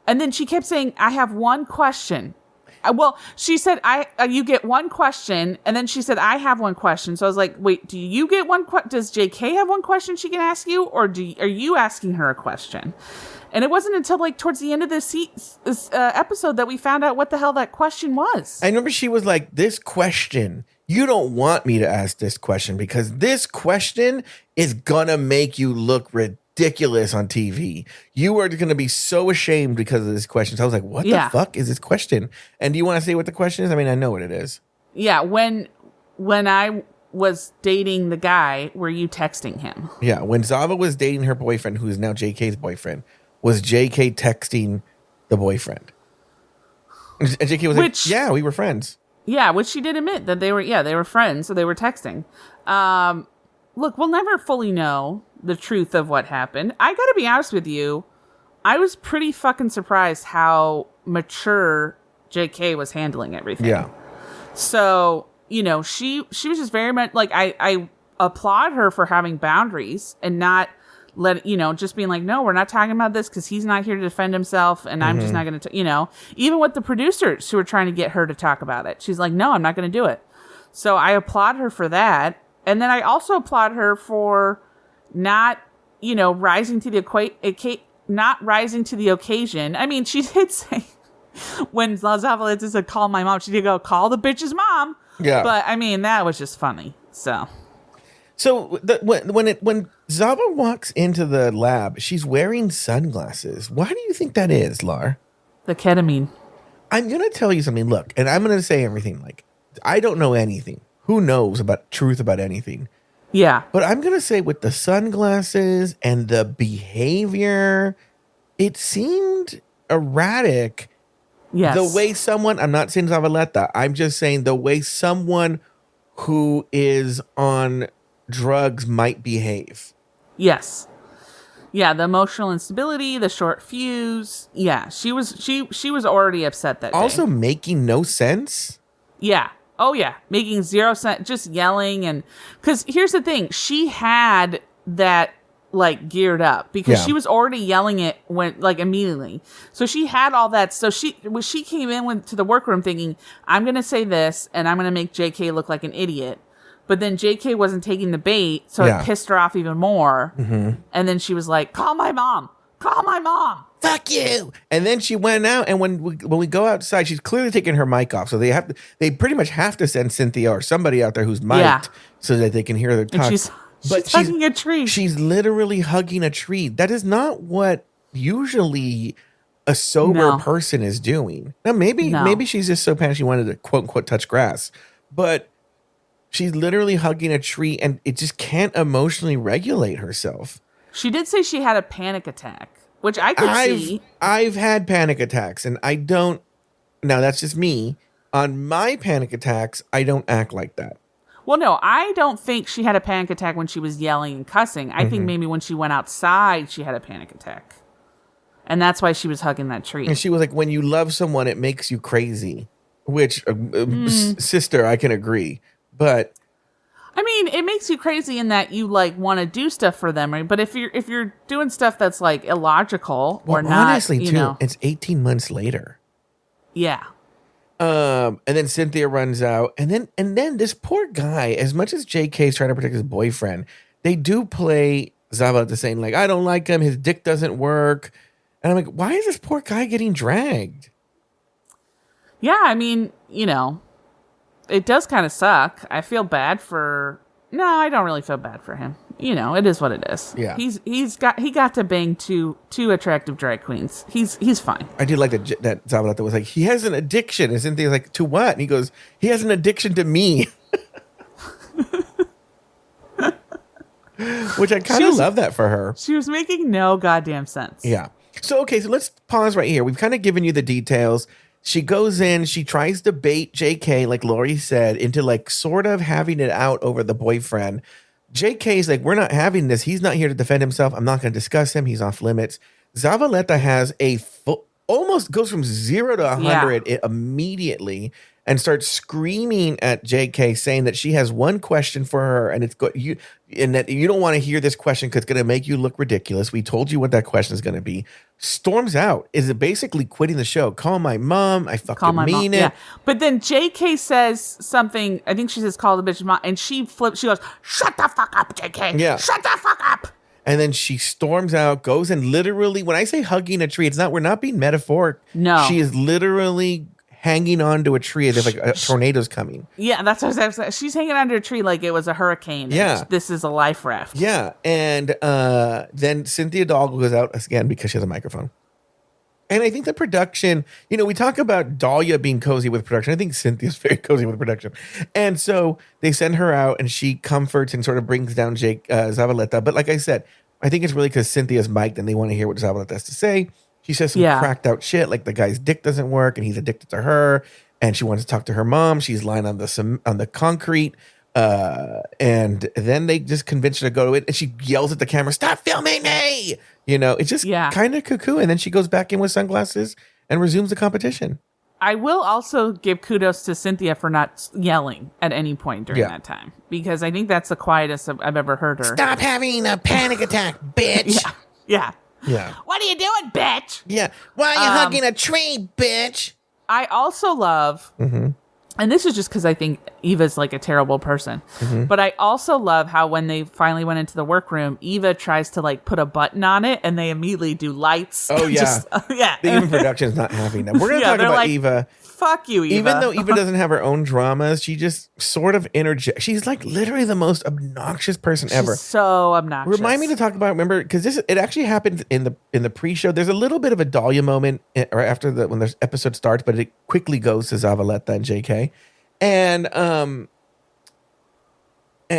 Speaker 4: and then she kept saying, I have one question. Well, she said, you get one question. And then she said, I have one question. So I was like, wait, do you get one question? Does JK have one question she can ask you? Or are you asking her a question? And it wasn't until like towards the end of this episode that we found out what the hell that question was.
Speaker 3: I remember she was like, this question, you don't want me to ask this question because this question is going to make you look ridiculous on TV. You are going to be so ashamed because of this question. So I was like, what the fuck is this question? And do you want to say what the question is? I mean, I know what it is.
Speaker 4: Yeah. When I was dating the guy, were you texting him?
Speaker 3: Yeah. When Zava was dating her boyfriend, who is now JK's boyfriend, was JK texting the boyfriend? And JK was like, yeah, we were friends.
Speaker 4: Yeah, which she did admit that they were friends, so they were texting. Look, we'll never fully know the truth of what happened. I gotta be honest with you, I was pretty fucking surprised how mature JK was handling everything.
Speaker 3: Yeah.
Speaker 4: So, she was just very much like, I applaud her for having boundaries and not just being like, no, we're not talking about this because he's not here to defend himself, and I'm just not going to, even with the producers who were trying to get her to talk about it, she's like, no, I'm not going to do it. So I applaud her for that, and then I also applaud her for not, rising to the occasion. I mean, she did say when La Zavaleta said, call my mom, she did go, call the bitch's mom.
Speaker 3: Yeah,
Speaker 4: but I mean, that was just funny. So
Speaker 3: when Zava walks into the lab, she's wearing sunglasses. Why do you think that is, Lar?
Speaker 4: The ketamine.
Speaker 3: I'm going to tell you something. Look, and I'm going to say everything. Like, I don't know anything. Who knows about truth about anything?
Speaker 4: Yeah.
Speaker 3: But I'm going to say with the sunglasses and the behavior, it seemed erratic.
Speaker 4: Yes.
Speaker 3: The way someone, I'm not saying Zavaleta, I'm just saying the way someone who is on drugs might behave.
Speaker 4: Yes. Yeah, the emotional instability, the short fuse. Yeah, she was already upset that
Speaker 3: also
Speaker 4: day.
Speaker 3: Making no sense.
Speaker 4: Yeah. Oh yeah, making 0 sense, just yelling. And because here's the thing, she had that like geared up because she was already yelling it when like immediately. So she had all that. So she came in to the workroom thinking, I'm going to say this and I'm going to make JK look like an idiot. But then JK wasn't taking the bait, so it pissed her off even more. Mm-hmm. And then she was like, call my mom. Call my mom.
Speaker 3: Fuck you. And then she went out, and when we go outside, she's clearly taking her mic off. So they pretty much have to send Cynthia or somebody out there who's mic'd so that they can hear her talk.
Speaker 4: And she's hugging a tree.
Speaker 3: She's literally hugging a tree. That is not what usually a sober person is doing. Now, maybe she's just so panicked she wanted to quote unquote touch grass. But she's literally hugging a tree, and it just can't emotionally regulate herself.
Speaker 4: She did say she had a panic attack, which I could see.
Speaker 3: I've had panic attacks, and I don't. Now, that's just me. On my panic attacks, I don't act like that.
Speaker 4: Well, no, I don't think she had a panic attack when she was yelling and cussing. I think maybe when she went outside, she had a panic attack. And that's why she was hugging that tree.
Speaker 3: And she was like, when you love someone, it makes you crazy. Which, sister, I can agree. But
Speaker 4: I mean, it makes you crazy in that you like want to do stuff for them, right? But if you're doing stuff that's like illogical or not,
Speaker 3: honestly, too, it's 18 months later.
Speaker 4: Yeah.
Speaker 3: And then Cynthia runs out, and then this poor guy, as much as JK is trying to protect his boyfriend, they do play Zavaleta saying like, I don't like him, his dick doesn't work. And I'm like, why is this poor guy getting dragged?
Speaker 4: Yeah, I mean, it does kind of suck. I feel bad for... No, I don't really feel bad for him. It is what it is.
Speaker 3: Yeah.
Speaker 4: He got to bang two attractive drag queens. He's fine.
Speaker 3: I do like that Zavaleta was like, he has an addiction. And Cynthia's like, to what? And he goes, he has an addiction to me. Which I kind of love that for her.
Speaker 4: She was making no goddamn sense.
Speaker 3: Yeah. So let's pause right here. We've kind of given you the details. She goes in, she tries to bait JK, like Lauri said, into like sort of having it out over the boyfriend. JK's like, we're not having this. He's not here to defend himself. I'm not going to discuss him. He's off limits. Zavaleta has almost goes from 0 to 100 immediately and starts screaming at JK, saying that she has one question for her, and and that you don't want to hear this question because it's going to make you look ridiculous. We told you what that question is going to be. Storms out. Is it basically quitting the show? Call my mom. I fucking mean it. Yeah.
Speaker 4: But then JK says something. I think she says call the bitch mom, and she flips. She goes, "Shut the fuck up, JK.
Speaker 3: Yeah.
Speaker 4: Shut the fuck up."
Speaker 3: And then she storms out, goes and literally, when I say hugging a tree, we're not being metaphoric.
Speaker 4: No.
Speaker 3: She is literally hanging onto a tree as if like a tornado's coming.
Speaker 4: Yeah, that's what I was saying. She's hanging under a tree like it was a hurricane.
Speaker 3: Yeah.
Speaker 4: This is a life raft.
Speaker 3: Yeah. And then Cynthia Dahl goes out again because she has a microphone. And I think the production, we talk about Dahlia being cozy with production. I think Cynthia's very cozy with production. And so they send her out and she comforts and sort of brings down Zavaleta. But like I said, I think it's really because Cynthia's mic'd and they want to hear what Zavaleta has to say. She says some cracked out shit like the guy's dick doesn't work and he's addicted to her. And she wants to talk to her mom. She's lying on the concrete. And then they just convince her to go to it. And she yells at the camera, "Stop filming me!" It's just kind of cuckoo. And then she goes back in with sunglasses and resumes the competition.
Speaker 4: I will also give kudos to Cynthia for not yelling at any point during that time, because I think that's the quietest I've ever heard her.
Speaker 3: "Stop having a panic attack, bitch."
Speaker 4: Yeah.
Speaker 5: What are you doing, bitch?
Speaker 3: Yeah. "Why are you hugging a tree, bitch?"
Speaker 4: I also love, and this is just because I think Eva's like a terrible person, but I also love how when they finally went into the workroom, Eva tries to like put a button on it and they immediately do lights.
Speaker 3: Oh, yeah. The Eva production's not having them. We're going to talk about Eva.
Speaker 4: Fuck you, Eva.
Speaker 3: Even though Eva doesn't have her own dramas, she just sort of interjects. She's like literally the most obnoxious person ever.
Speaker 4: So obnoxious.
Speaker 3: Remind me to talk about, remember, because it actually happened in the pre-show. There's a little bit of a Dahlia moment right after when the episode starts, but it quickly goes to Zavaleta and JK. And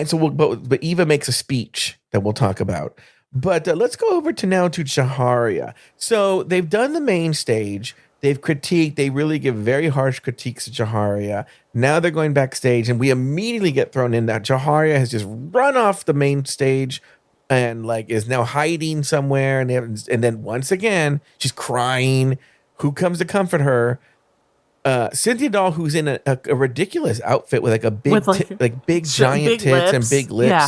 Speaker 3: so but Eva makes a speech that we'll talk about. But let's go over to Jaharia. So they've done the main stage. They've critiqued. They really give very harsh critiques to Jaharia. Now they're going backstage, and we immediately get thrown in that Jaharia has just run off the main stage and like is now hiding somewhere. And then once again, she's crying. Who comes to comfort her? Cynthia Dahl, who's in a ridiculous outfit with like a big giant
Speaker 4: big
Speaker 3: tits
Speaker 4: lips.
Speaker 3: and big lips.
Speaker 4: Yeah.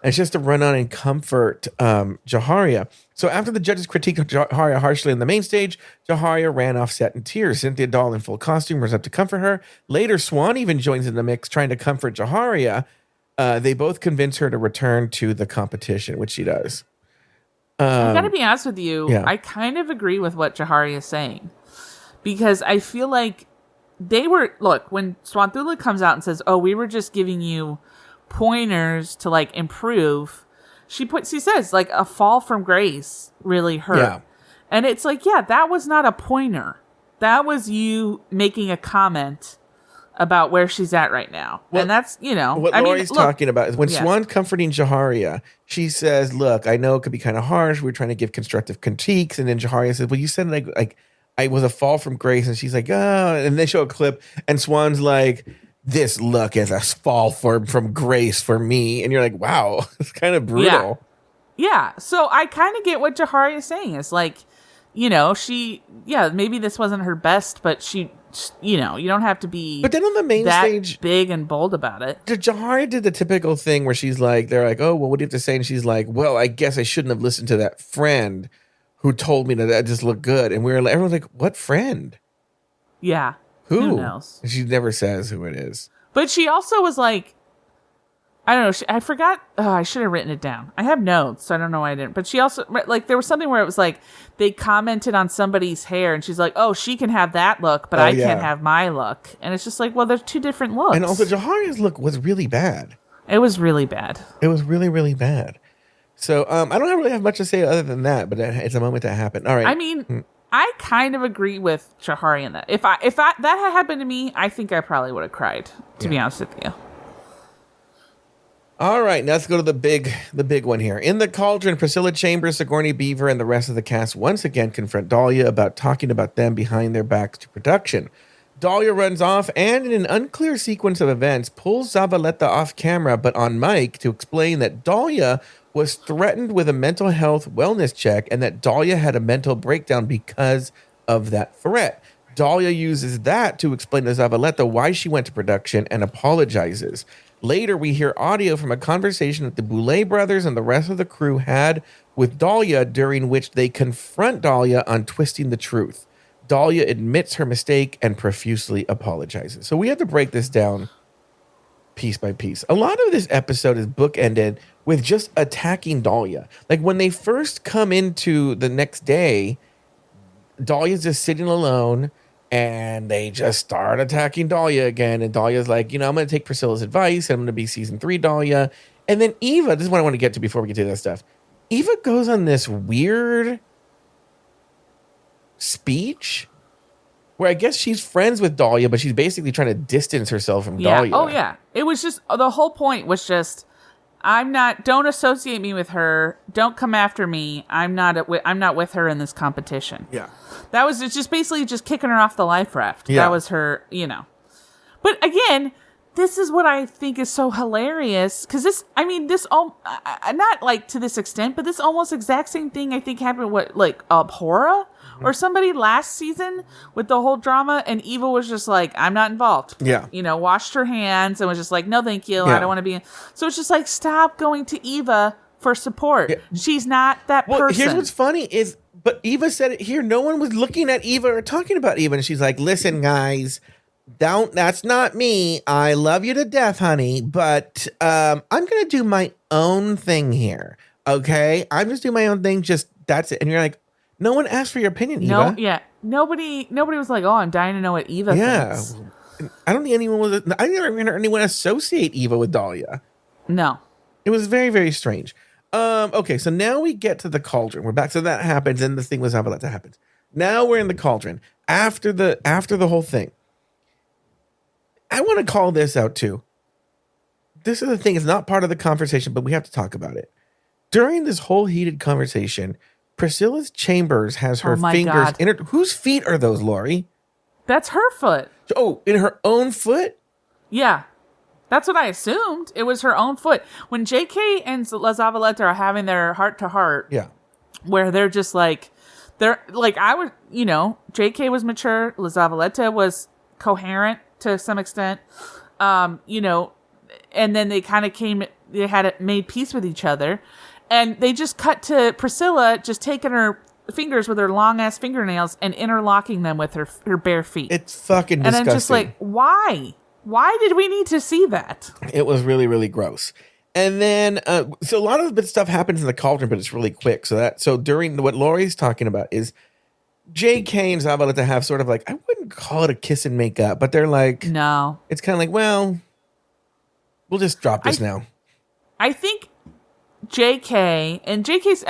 Speaker 3: And it's just to run on and comfort Jaharia. So after the judges critiqued Jaharia harshly on the main stage, Jaharia ran off set in tears. Cynthia Dahl in full costume was up to comfort her. Later, Swan even joins in the mix trying to comfort Jaharia. They both convince her to return to the competition, which she does.
Speaker 4: I gotta be honest with you.
Speaker 3: Yeah.
Speaker 4: I kind of agree with what Jaharia is saying, because I feel like when Swanthula comes out and says, "Oh, we were just giving you pointers to like improve," she says like a fall from grace really hurt.
Speaker 3: Yeah.
Speaker 4: And it's like, that was not a pointer. That was you making a comment about where she's at right now. Well, and that's,
Speaker 3: what Lauri's talking about is when Swan's comforting Jaharia, she says, "Look, I know it could be kind of harsh. We're trying to give constructive critiques." And then Jaharia says, "Well, you said like I was a fall from grace." And she's like, "Oh," and they show a clip and Swan's like, "This look is a fall from grace for me." And you're like, wow, it's kind of brutal.
Speaker 4: Yeah. So I kind of get what Jaharia is saying. It's like, maybe this wasn't her best, but you don't have to be
Speaker 3: but then on the main stage
Speaker 4: big and bold about it.
Speaker 3: Jaharia did the typical thing where she's like, they're like, "Oh, well, what do you have to say?" And she's like, "Well, I guess I shouldn't have listened to that friend who told me that just looked good." And everyone's like, "What friend?"
Speaker 4: Yeah. Who knows?
Speaker 3: She never says who it is.
Speaker 4: But she also was like, I don't know. I forgot. I should have written it down. I have notes, so I don't know why I didn't. But she also, like, there was something where it was like, they commented on somebody's hair, and she's like, "Oh, she can have that look, but I can't have my look." And it's just like, well, there's two different looks.
Speaker 3: And also, Jaharia's look was really bad.
Speaker 4: It was really bad.
Speaker 3: It was really, really bad. So I don't really have much to say other than that, but it's a moment that happened. All right.
Speaker 4: I mean, I kind of agree with Jaharia in that. If that had happened to me, I think I probably would have cried, to be honest with you.
Speaker 3: All right, now let's go to the big one here. In the cauldron, Priscilla Chambers, Sigourney Beaver, and the rest of the cast once again confront Dahlia about talking about them behind their backs to production. Dahlia runs off and, in an unclear sequence of events, pulls Zavaleta off camera but on mic to explain that Dahlia was threatened with a mental health wellness check and that Dahlia had a mental breakdown because of that threat. Dahlia uses that to explain to Zavaleta why she went to production and apologizes. Later, we hear audio from a conversation that the Boulet brothers and the rest of the crew had with Dahlia, during which they confront Dahlia on twisting the truth. Dahlia admits her mistake and profusely apologizes. So we have to break this down piece by piece. A lot of this episode is bookended with just attacking Dahlia. Like when they first come into the next day, Dahlia's just sitting alone and they just start attacking Dahlia again. And Dahlia's like, I'm going to take Priscilla's advice. And I'm going to be season 3 Dahlia. And then Eva, this is what I want to get to before we get to that stuff. Eva goes on this weird speech where I guess she's friends with Dahlia, but she's basically trying to distance herself from Dahlia.
Speaker 4: Oh, yeah. It was just, the whole point was just, don't associate me with her. Don't come after me. I'm not with her in this competition.
Speaker 3: Yeah.
Speaker 4: That was just basically just kicking her off the life raft.
Speaker 3: Yeah.
Speaker 4: That was her, But again, this is what I think is so hilarious. Because not like to this extent, but this almost exact same thing I think happened with Abhora or somebody last season with the whole drama. And Eva was just like, I'm not involved.
Speaker 3: Yeah.
Speaker 4: Washed her hands and was just like, no, thank you. Yeah. I don't want to be. So it's just like, stop going to Eva for support. Yeah. She's not that person.
Speaker 3: Here's what's funny is, but Eva said it here. No one was looking at Eva or talking about Eva. And she's like, listen, guys, that's not me. I love you to death, honey. But I'm going to do my own thing here. Okay. I'm just doing my own thing. Just that's it. And you're like, no one asked for your opinion, Eva.
Speaker 4: No, yeah. Nobody was like, oh, I'm dying to know what Eva thinks.
Speaker 3: I don't think I never heard anyone associate Eva with Dahlia.
Speaker 4: No.
Speaker 3: It was very, very strange. Okay, so now we get to the cauldron. We're back. So that happens, and the thing was that happens. Now we're in the cauldron. After the whole thing. I want to call this out too. This is the thing, it's not part of the conversation, but we have to talk about it. During this whole heated conversation, Priscilla's chambers has her fingers in her. Whose feet are those, Lauri?
Speaker 4: That's her foot.
Speaker 3: Oh, in her own foot?
Speaker 4: Yeah. That's what I assumed. It was her own foot. When JK and La Zavaleta are having their heart-to-heart,
Speaker 3: yeah,
Speaker 4: where they're just like, JK was mature, La Zavaleta was coherent to some extent, and then they kind of made peace with each other. And they just cut to Priscilla just taking her fingers with her long-ass fingernails and interlocking them with her bare feet.
Speaker 3: It's fucking disgusting.
Speaker 4: And I'm just like, why? Why did we need to see that?
Speaker 3: It was really, really gross. And then, so a lot of the stuff happens in the cauldron, but it's really quick. So during what Lauri's talking about is JK and Zavaleta have sort of like, I wouldn't call it a kiss and make up, but they're like,
Speaker 4: no.
Speaker 3: It's kind of like, well, we'll just drop this now.
Speaker 4: I think JK's,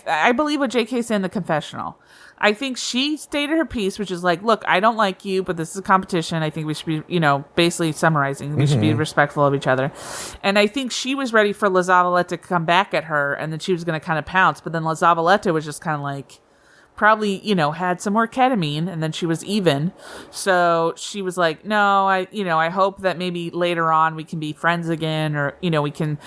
Speaker 4: I believe what JK said in the confessional. I think she stated her piece, which is like, look, I don't like you, but this is a competition. I think we should be, basically summarizing. We should be respectful of each other. And I think she was ready for La Zavaleta to come back at her, and then she was going to kind of pounce. But then La Zavaleta was just kind of like, probably, had some more ketamine, and then she was even. So she was like, no, I hope that maybe later on we can be friends again, or, we can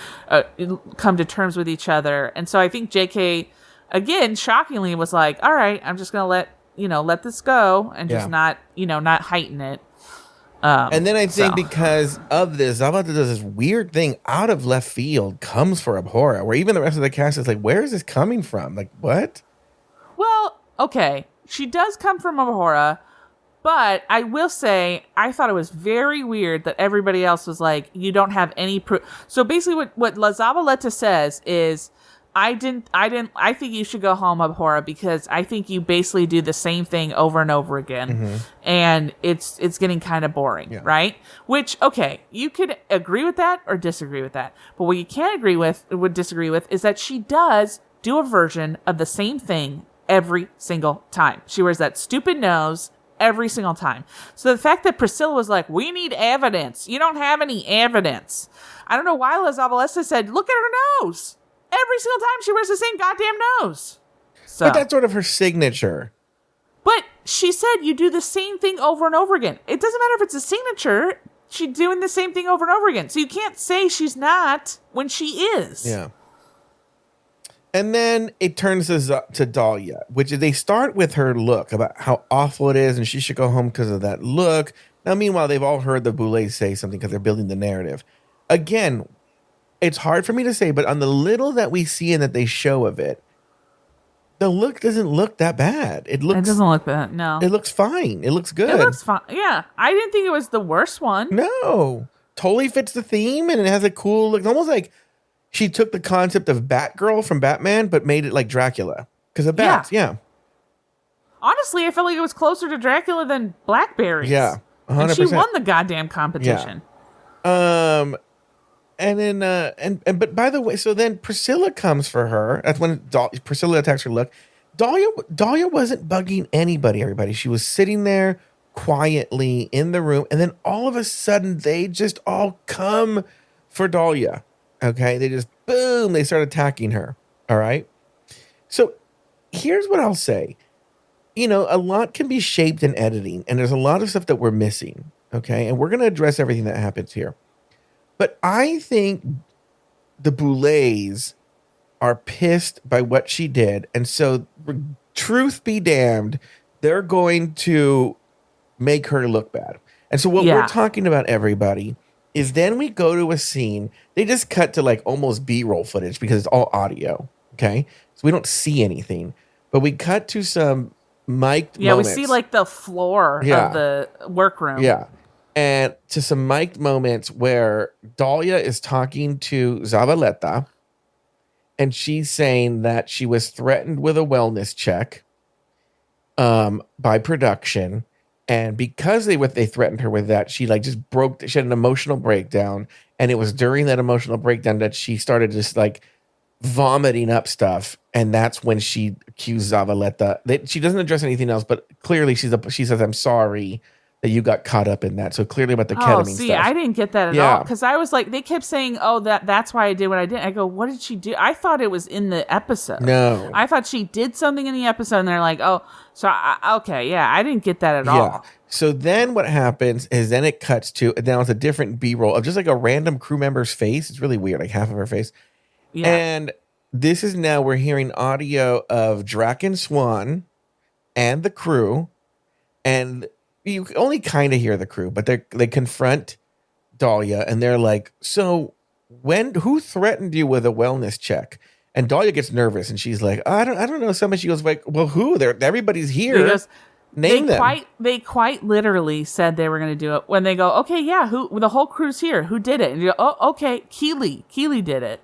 Speaker 4: come to terms with each other. And so I think JK, again, shockingly, was like, all right, I'm just going to let this go and just not heighten it.
Speaker 3: And then I think because of this, Zavaleta does this weird thing out of left field, comes for Abhora, where even the rest of the cast is like, where is this coming from? Like, what?
Speaker 4: Well, okay, she does come from Abhora, but I will say I thought it was very weird that everybody else was like, you don't have any proof. So basically what La Zavaleta says is, I think you should go home, Abhora, because I think you basically do the same thing over and over again, and it's getting kind of boring, right? Which, okay, you could agree with that or disagree with that, but what you can't disagree with is that she does do a version of the same thing every single time. She wears that stupid nose every single time. So the fact that Priscilla was like, we need evidence. You don't have any evidence. I don't know why La Zavaleta said, look at her nose. Every single time she wears the same goddamn nose. So.
Speaker 3: But that's sort of her signature.
Speaker 4: But she said you do the same thing over and over again. It doesn't matter if it's a signature. She's doing the same thing over and over again. So you can't say she's not when she is.
Speaker 3: Yeah. And then it turns to Dahlia, which is they start with her look about how awful it is and she should go home because of that look. Now, meanwhile, they've all heard the Boulets say something because they're building the narrative. Again, it's hard for me to say, but on the little that we see and that they show of it, the look doesn't look that bad. It doesn't
Speaker 4: look bad, no.
Speaker 3: It looks fine. It looks good.
Speaker 4: It looks fine. Yeah. I didn't think it was the worst one.
Speaker 3: No. Totally fits the theme and it has a cool look. It's almost like she took the concept of Batgirl from Batman, but made it like Dracula. Because of bats, yeah.
Speaker 4: Honestly, I felt like it was closer to Dracula than Blackberry.
Speaker 3: Yeah, 100%.
Speaker 4: And she won the goddamn competition.
Speaker 3: Yeah. And then, but by the way, so then Priscilla comes for her. That's when Priscilla attacks her look. Dahlia wasn't bugging anybody, everybody. She was sitting there quietly in the room. And then all of a sudden, they just all come for Dahlia. Okay, they just, boom, they start attacking her. All right. So here's what I'll say. You know, a lot can be shaped in editing, and there's a lot of stuff that we're missing. Okay, and we're going to address everything that happens here. But I think the Boulets are pissed by what she did. And so, truth be damned, they're going to make her look bad. And so what we're talking about, everybody, is then we go to a scene. They just cut to like almost B-roll footage because it's all audio. Okay. So we don't see anything. But we cut to some mic'd moments.
Speaker 4: We see like the floor of the workroom.
Speaker 3: Yeah. And to some mic'd moments where Dahlia is talking to Zavaleta, and she's saying that she was threatened with a wellness check by production. And because they threatened her with that, she like just she had an emotional breakdown. And it was during that emotional breakdown that she started just like vomiting up stuff. And that's when she accused Zavaleta. She doesn't address anything else, but clearly she says, I'm sorry that you got caught up in that. So clearly about the ketamine stuff.
Speaker 4: I didn't get that at all. Because I was like, they kept saying, oh, that's why I did what I did. I go, what did she do? I thought it was in the episode.
Speaker 3: No.
Speaker 4: I thought she did something in the episode, and they're like, oh, so okay, yeah, I didn't get that at all.
Speaker 3: So then what happens is then it cuts to, now it's a different B-roll of just like a random crew member's face. It's really weird, like half of her face. Yeah. And this is now we're hearing audio of Drac and Swan and the crew, and you only kind of hear the crew, but they confront Dahlia and they're like, so who threatened you with a wellness check? And Dahlia gets nervous and she's like, I don't know. Somebody, she goes like, well, who? Everybody's here. Name them.
Speaker 4: They quite literally said they were going to do it when they go, okay, yeah, the whole crew's here. Who did it? And you go, oh, okay, Keeley did it.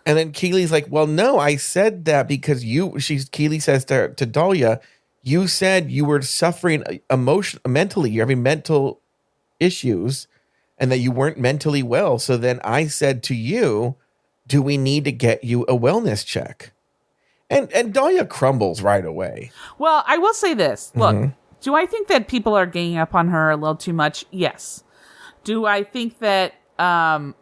Speaker 3: And then Keeley's like, well, no, I said that because Keeley says to Dahlia, you said you were suffering mentally, you're having mental issues and that you weren't mentally well. So then I said to you, do we need to get you a wellness check? And Dahlia crumbles right away.
Speaker 4: Well, I will say this. Look, do I think that people are ganging up on her a little too much? Yes. Do I think that, let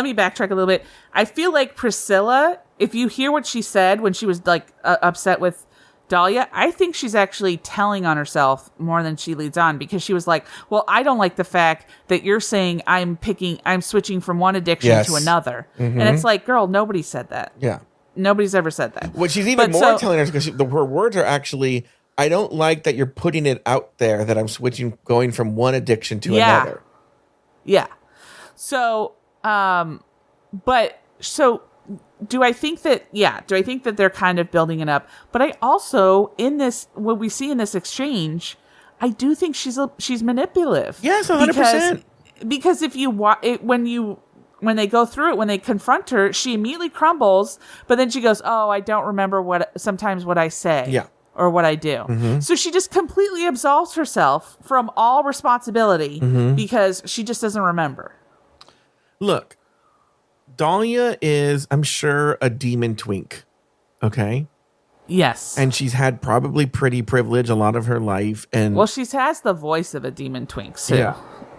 Speaker 4: me backtrack a little bit. I feel like Priscilla, if you hear what she said when she was like upset with Dahlia, I think she's actually telling on herself more than she leads on, because she was like, well, I don't like the fact that you're saying I'm switching from one addiction to another. And it's like, girl, nobody said that.
Speaker 3: Yeah.
Speaker 4: Nobody's ever said that.
Speaker 3: What she's even more telling her, because her words are actually, I don't like that you're putting it out there that I'm going from one addiction to another.
Speaker 4: Yeah. So, do I think that they're kind of building it up? But I also, what we see in this exchange, I do think she's manipulative.
Speaker 3: Yes, 100%.
Speaker 4: Because if you when they go through it, when they confront her, she immediately crumbles, but then she goes, oh, I don't remember sometimes what I say.
Speaker 3: Yeah.
Speaker 4: Or what I do. So she just completely absolves herself from all responsibility because she just doesn't remember.
Speaker 3: Look, Dahlia is, I'm sure, a demon twink. Okay?
Speaker 4: Yes.
Speaker 3: And she's had probably pretty privilege a lot of her life. And
Speaker 4: well, she has the voice of a demon twink, too.
Speaker 3: Yeah.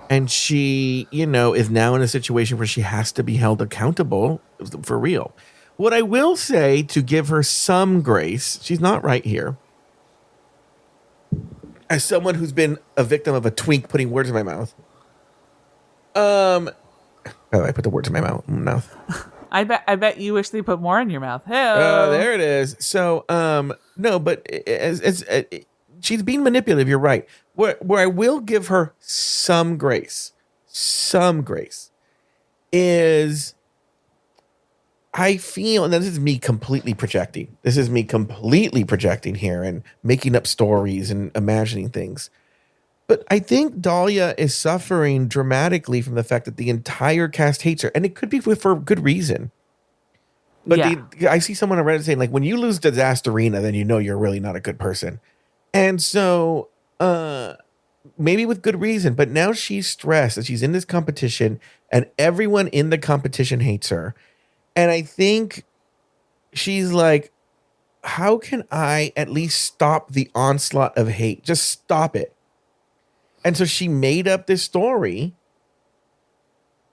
Speaker 3: And she, is now in a situation where she has to be held accountable for real. What I will say, to give her some grace, she's not right here. As someone who's been a victim of a twink putting words in my mouth. I put the words in my mouth.
Speaker 4: I bet you wish they put more in your mouth. Hey,
Speaker 3: there it is. So, no, but as she's being manipulative. You're right. Where I will give her some grace is I feel, and this is me completely projecting. This is me completely projecting here and making up stories and imagining things. But I think Dahlia is suffering dramatically from the fact that the entire cast hates her, and it could be for good reason. But I see someone on Reddit saying, like, when you lose Disasterina, then you know you're really not a good person. And so, maybe with good reason, but now she's stressed that she's in this competition, and everyone in the competition hates her. And I think she's like, how can I at least stop the onslaught of hate? Just stop it. And so she made up this story,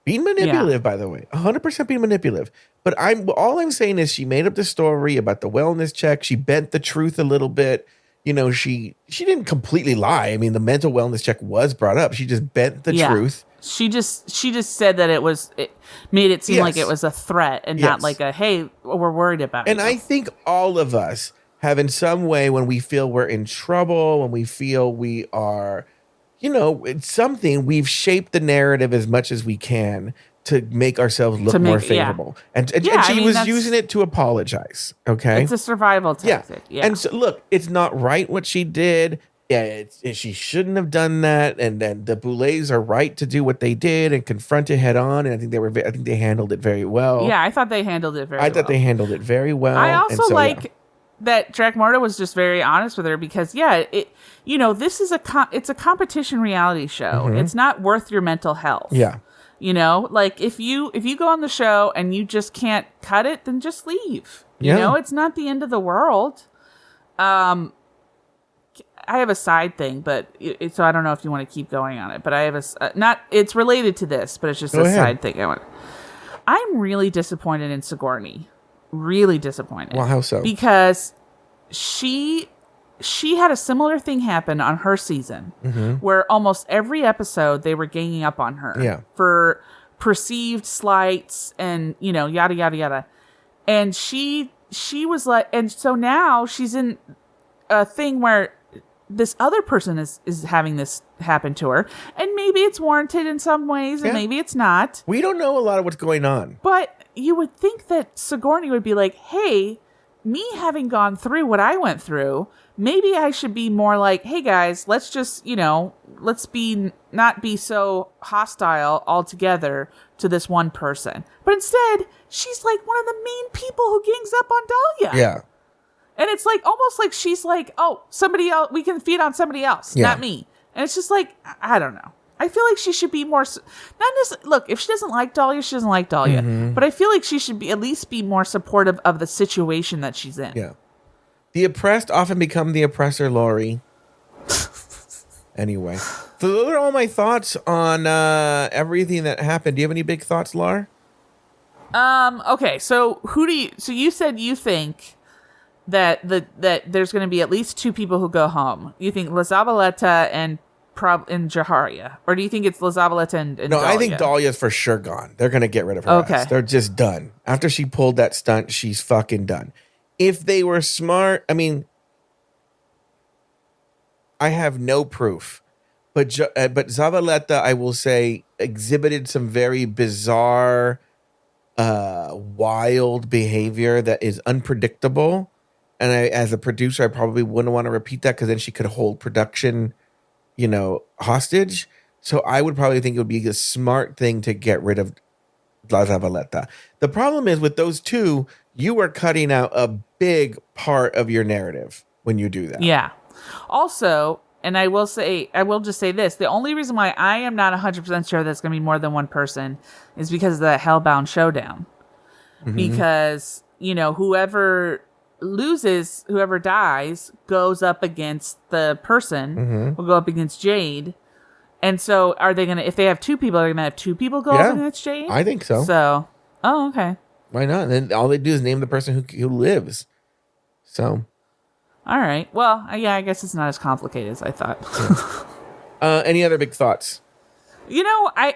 Speaker 3: being manipulative, by the way, 100% being manipulative. But all I'm saying is she made up the story about the wellness check. She bent the truth a little bit. You know, she didn't completely lie. I mean, the mental wellness check was brought up. She just bent the truth. She just said that it made it seem like it was a threat and not like a, hey, we're worried about it. And I think all of us have in some way, when we feel we're in trouble, when we feel we are, you know, it's something, we've shaped the narrative as much as we can to make ourselves look more favorable. And she was using it to apologize. Okay. It's a survival tactic. Yeah. And so look, it's not right what she did. Yeah, she shouldn't have done that. And then the Boulets are right to do what they did and confront it head on. And I think they handled it very well. Yeah, I thought they handled it very well. I thought they handled it very well. I also that Dragmarta was just very honest with her because, this is it's a competition reality show. Mm-hmm. It's not worth your mental health. Yeah. You know, like if you go on the show and you just can't cut it, then just leave. You know, it's not the end of the world. I have a side thing, but so I don't know if you want to keep going on it. But I have it's related to this, but it's just side thing. I'm really disappointed in Sigourney. Really disappointed. Well, how so? Because she had a similar thing happen on her season, where almost every episode they were ganging up on her for perceived slights and yada yada yada, and she was like, and so now she's in a thing where this other person is having this happen to her, and maybe it's warranted in some ways, and maybe it's not. We don't know a lot of what's going on, but you would think that Sigourney would be like, hey, me having gone through what I went through, maybe I should be more like, hey guys, let's just, let's not be so hostile altogether to this one person. But instead, she's like one of the main people who gangs up on Dahlia. Yeah. And it's like, almost like she's like, oh, somebody else, we can feed on somebody else, not me. And it's just like, I don't know. I feel like she should be more, look, if she doesn't like Dahlia, she doesn't like Dahlia. Mm-hmm. But I feel like she should at least be more supportive of the situation that she's in. Yeah. The oppressed often become the oppressor, Lauri. Anyway. So those are all my thoughts on everything that happened. Do you have any big thoughts, Lar?
Speaker 4: Okay, so you said you think that there's going to be at least two people who go home. You think La Zavaleta and Jaharia, or do you think it's La Zavaleta and
Speaker 3: No,
Speaker 4: Dahlia?
Speaker 3: I think Dahlia's for sure gone. They're going to get rid of her. Okay. Ass. They're just done. After she pulled that stunt, she's fucking done. If they were smart, I mean, I have no proof, but Zavaleta, I will say, exhibited some very bizarre, wild behavior that is unpredictable. And as a producer, I probably wouldn't want to repeat that because then she could hold production hostage. So I would probably think it would be a smart thing to get rid of La Zavaleta. The problem is with those two, you are cutting out a big part of your narrative when you do that. Yeah. Also, and I will just say this, the only reason why I am not 100% sure there's going to be more than one person is because of the Hellbound showdown. Mm-hmm. Because, whoever dies goes up against the person, will go up against Jade. And so are they going to, if they have two people, are they going to have two people go up against Jade? I think so.
Speaker 4: So, okay.
Speaker 3: Why not? Then all they do is name the person who lives. So.
Speaker 4: All right. Well, yeah, I guess it's not as complicated as I thought.
Speaker 3: Any other big thoughts?
Speaker 4: I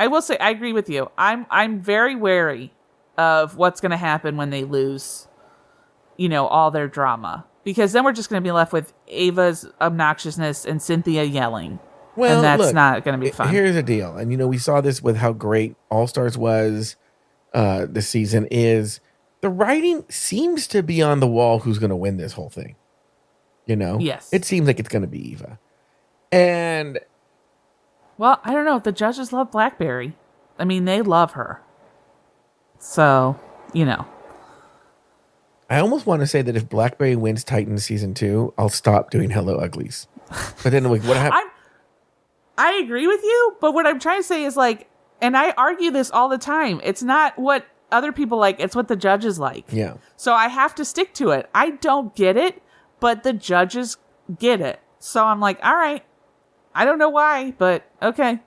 Speaker 4: will say, I agree with you. I'm very wary of what's going to happen when they lose, all their drama. Because then we're just going to be left with Ava's obnoxiousness and Cynthia yelling. Well, and that's not going to be fun.
Speaker 3: Here's the deal. And, we saw this with how great All-Stars was this season is the writing seems to be on the wall who's going to win this whole thing.
Speaker 4: Yes.
Speaker 3: It seems like it's going to be Eva. And...
Speaker 4: well, I don't know. The judges love Blackberri. I mean, they love her. So,
Speaker 3: I almost want to say that if Blackberri wins Titan season 2, I'll stop doing Hello Uglies. But then, what happened?
Speaker 4: I agree with you, but what I'm trying to say is and I argue this all the time. It's not what other people like. It's what the judges like.
Speaker 3: Yeah. So
Speaker 4: I have to stick to it. I don't get it, but the judges get it. So I'm like, all right. I don't know why, but okay.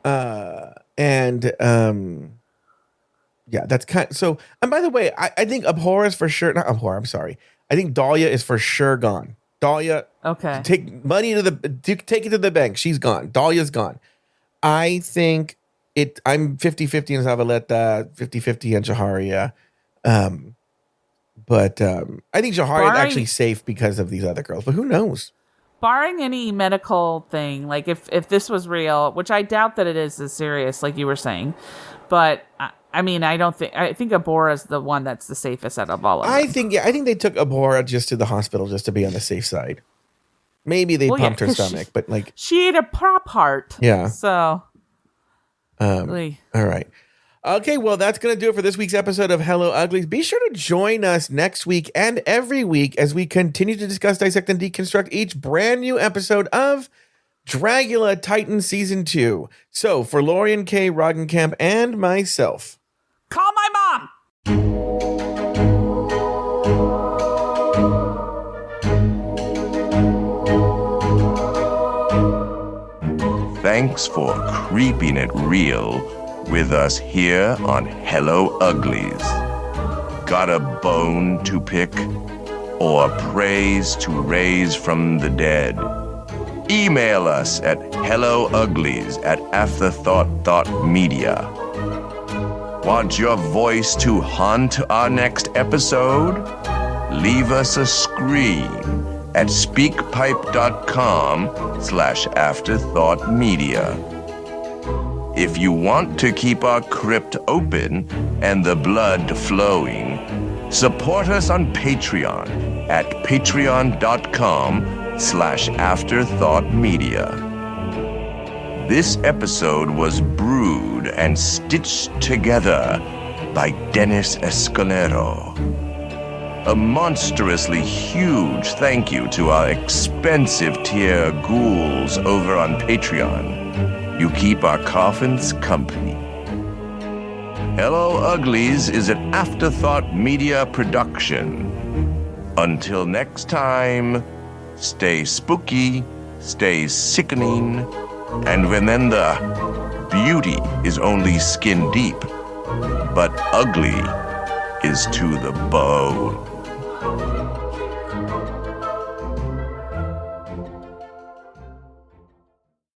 Speaker 3: Yeah, that's kind of, so, and by the way, I think Abhora is for sure, not Abhora, I'm sorry. I think Dahlia is for sure gone. Dahlia,
Speaker 4: okay.
Speaker 3: Take money take it to the bank. She's gone. Dahlia's gone. I think I'm 50-50 in Zavaleta, 50-50 in Jaharia. But I think Jaharia is actually safe because of these other girls, but who knows?
Speaker 4: Barring any medical thing, like if this was real, which I doubt that it is as serious, like you were saying, but I think Abhora is the one that's the safest out of all of them. I think they took Abhora just to the hospital just to be on the safe side. Maybe they pumped her stomach, but she ate a prop heart.
Speaker 3: Yeah.
Speaker 4: So.
Speaker 3: All right. Okay, well, that's going to do it for this week's episode of Hello Uglies. Be sure to join us next week and every week as we continue to discuss, dissect, and deconstruct each brand new episode of Dragula Titan Season 2. So, for Lauri K. Roggenkamp and myself,
Speaker 4: call my mom!
Speaker 9: Thanks for creeping it real with us here on Hello Uglies. Got a bone to pick or praise to raise from the dead? Email us at hellouglies@afterthought.media. Want your voice to haunt our next episode? Leave us a scream at speakpipe.com/afterthoughtmedia. If you want to keep our crypt open and the blood flowing, support us on Patreon at patreon.com/afterthoughtmedia. This episode was brewed and stitched together by Dennis Escalero. A monstrously huge thank you to our expensive tier ghouls over on Patreon. You keep our coffins company. Hello Uglies is an Afterthought Media production. Until next time, stay spooky, stay sickening, and remember, beauty is only skin deep, but ugly is to the bone.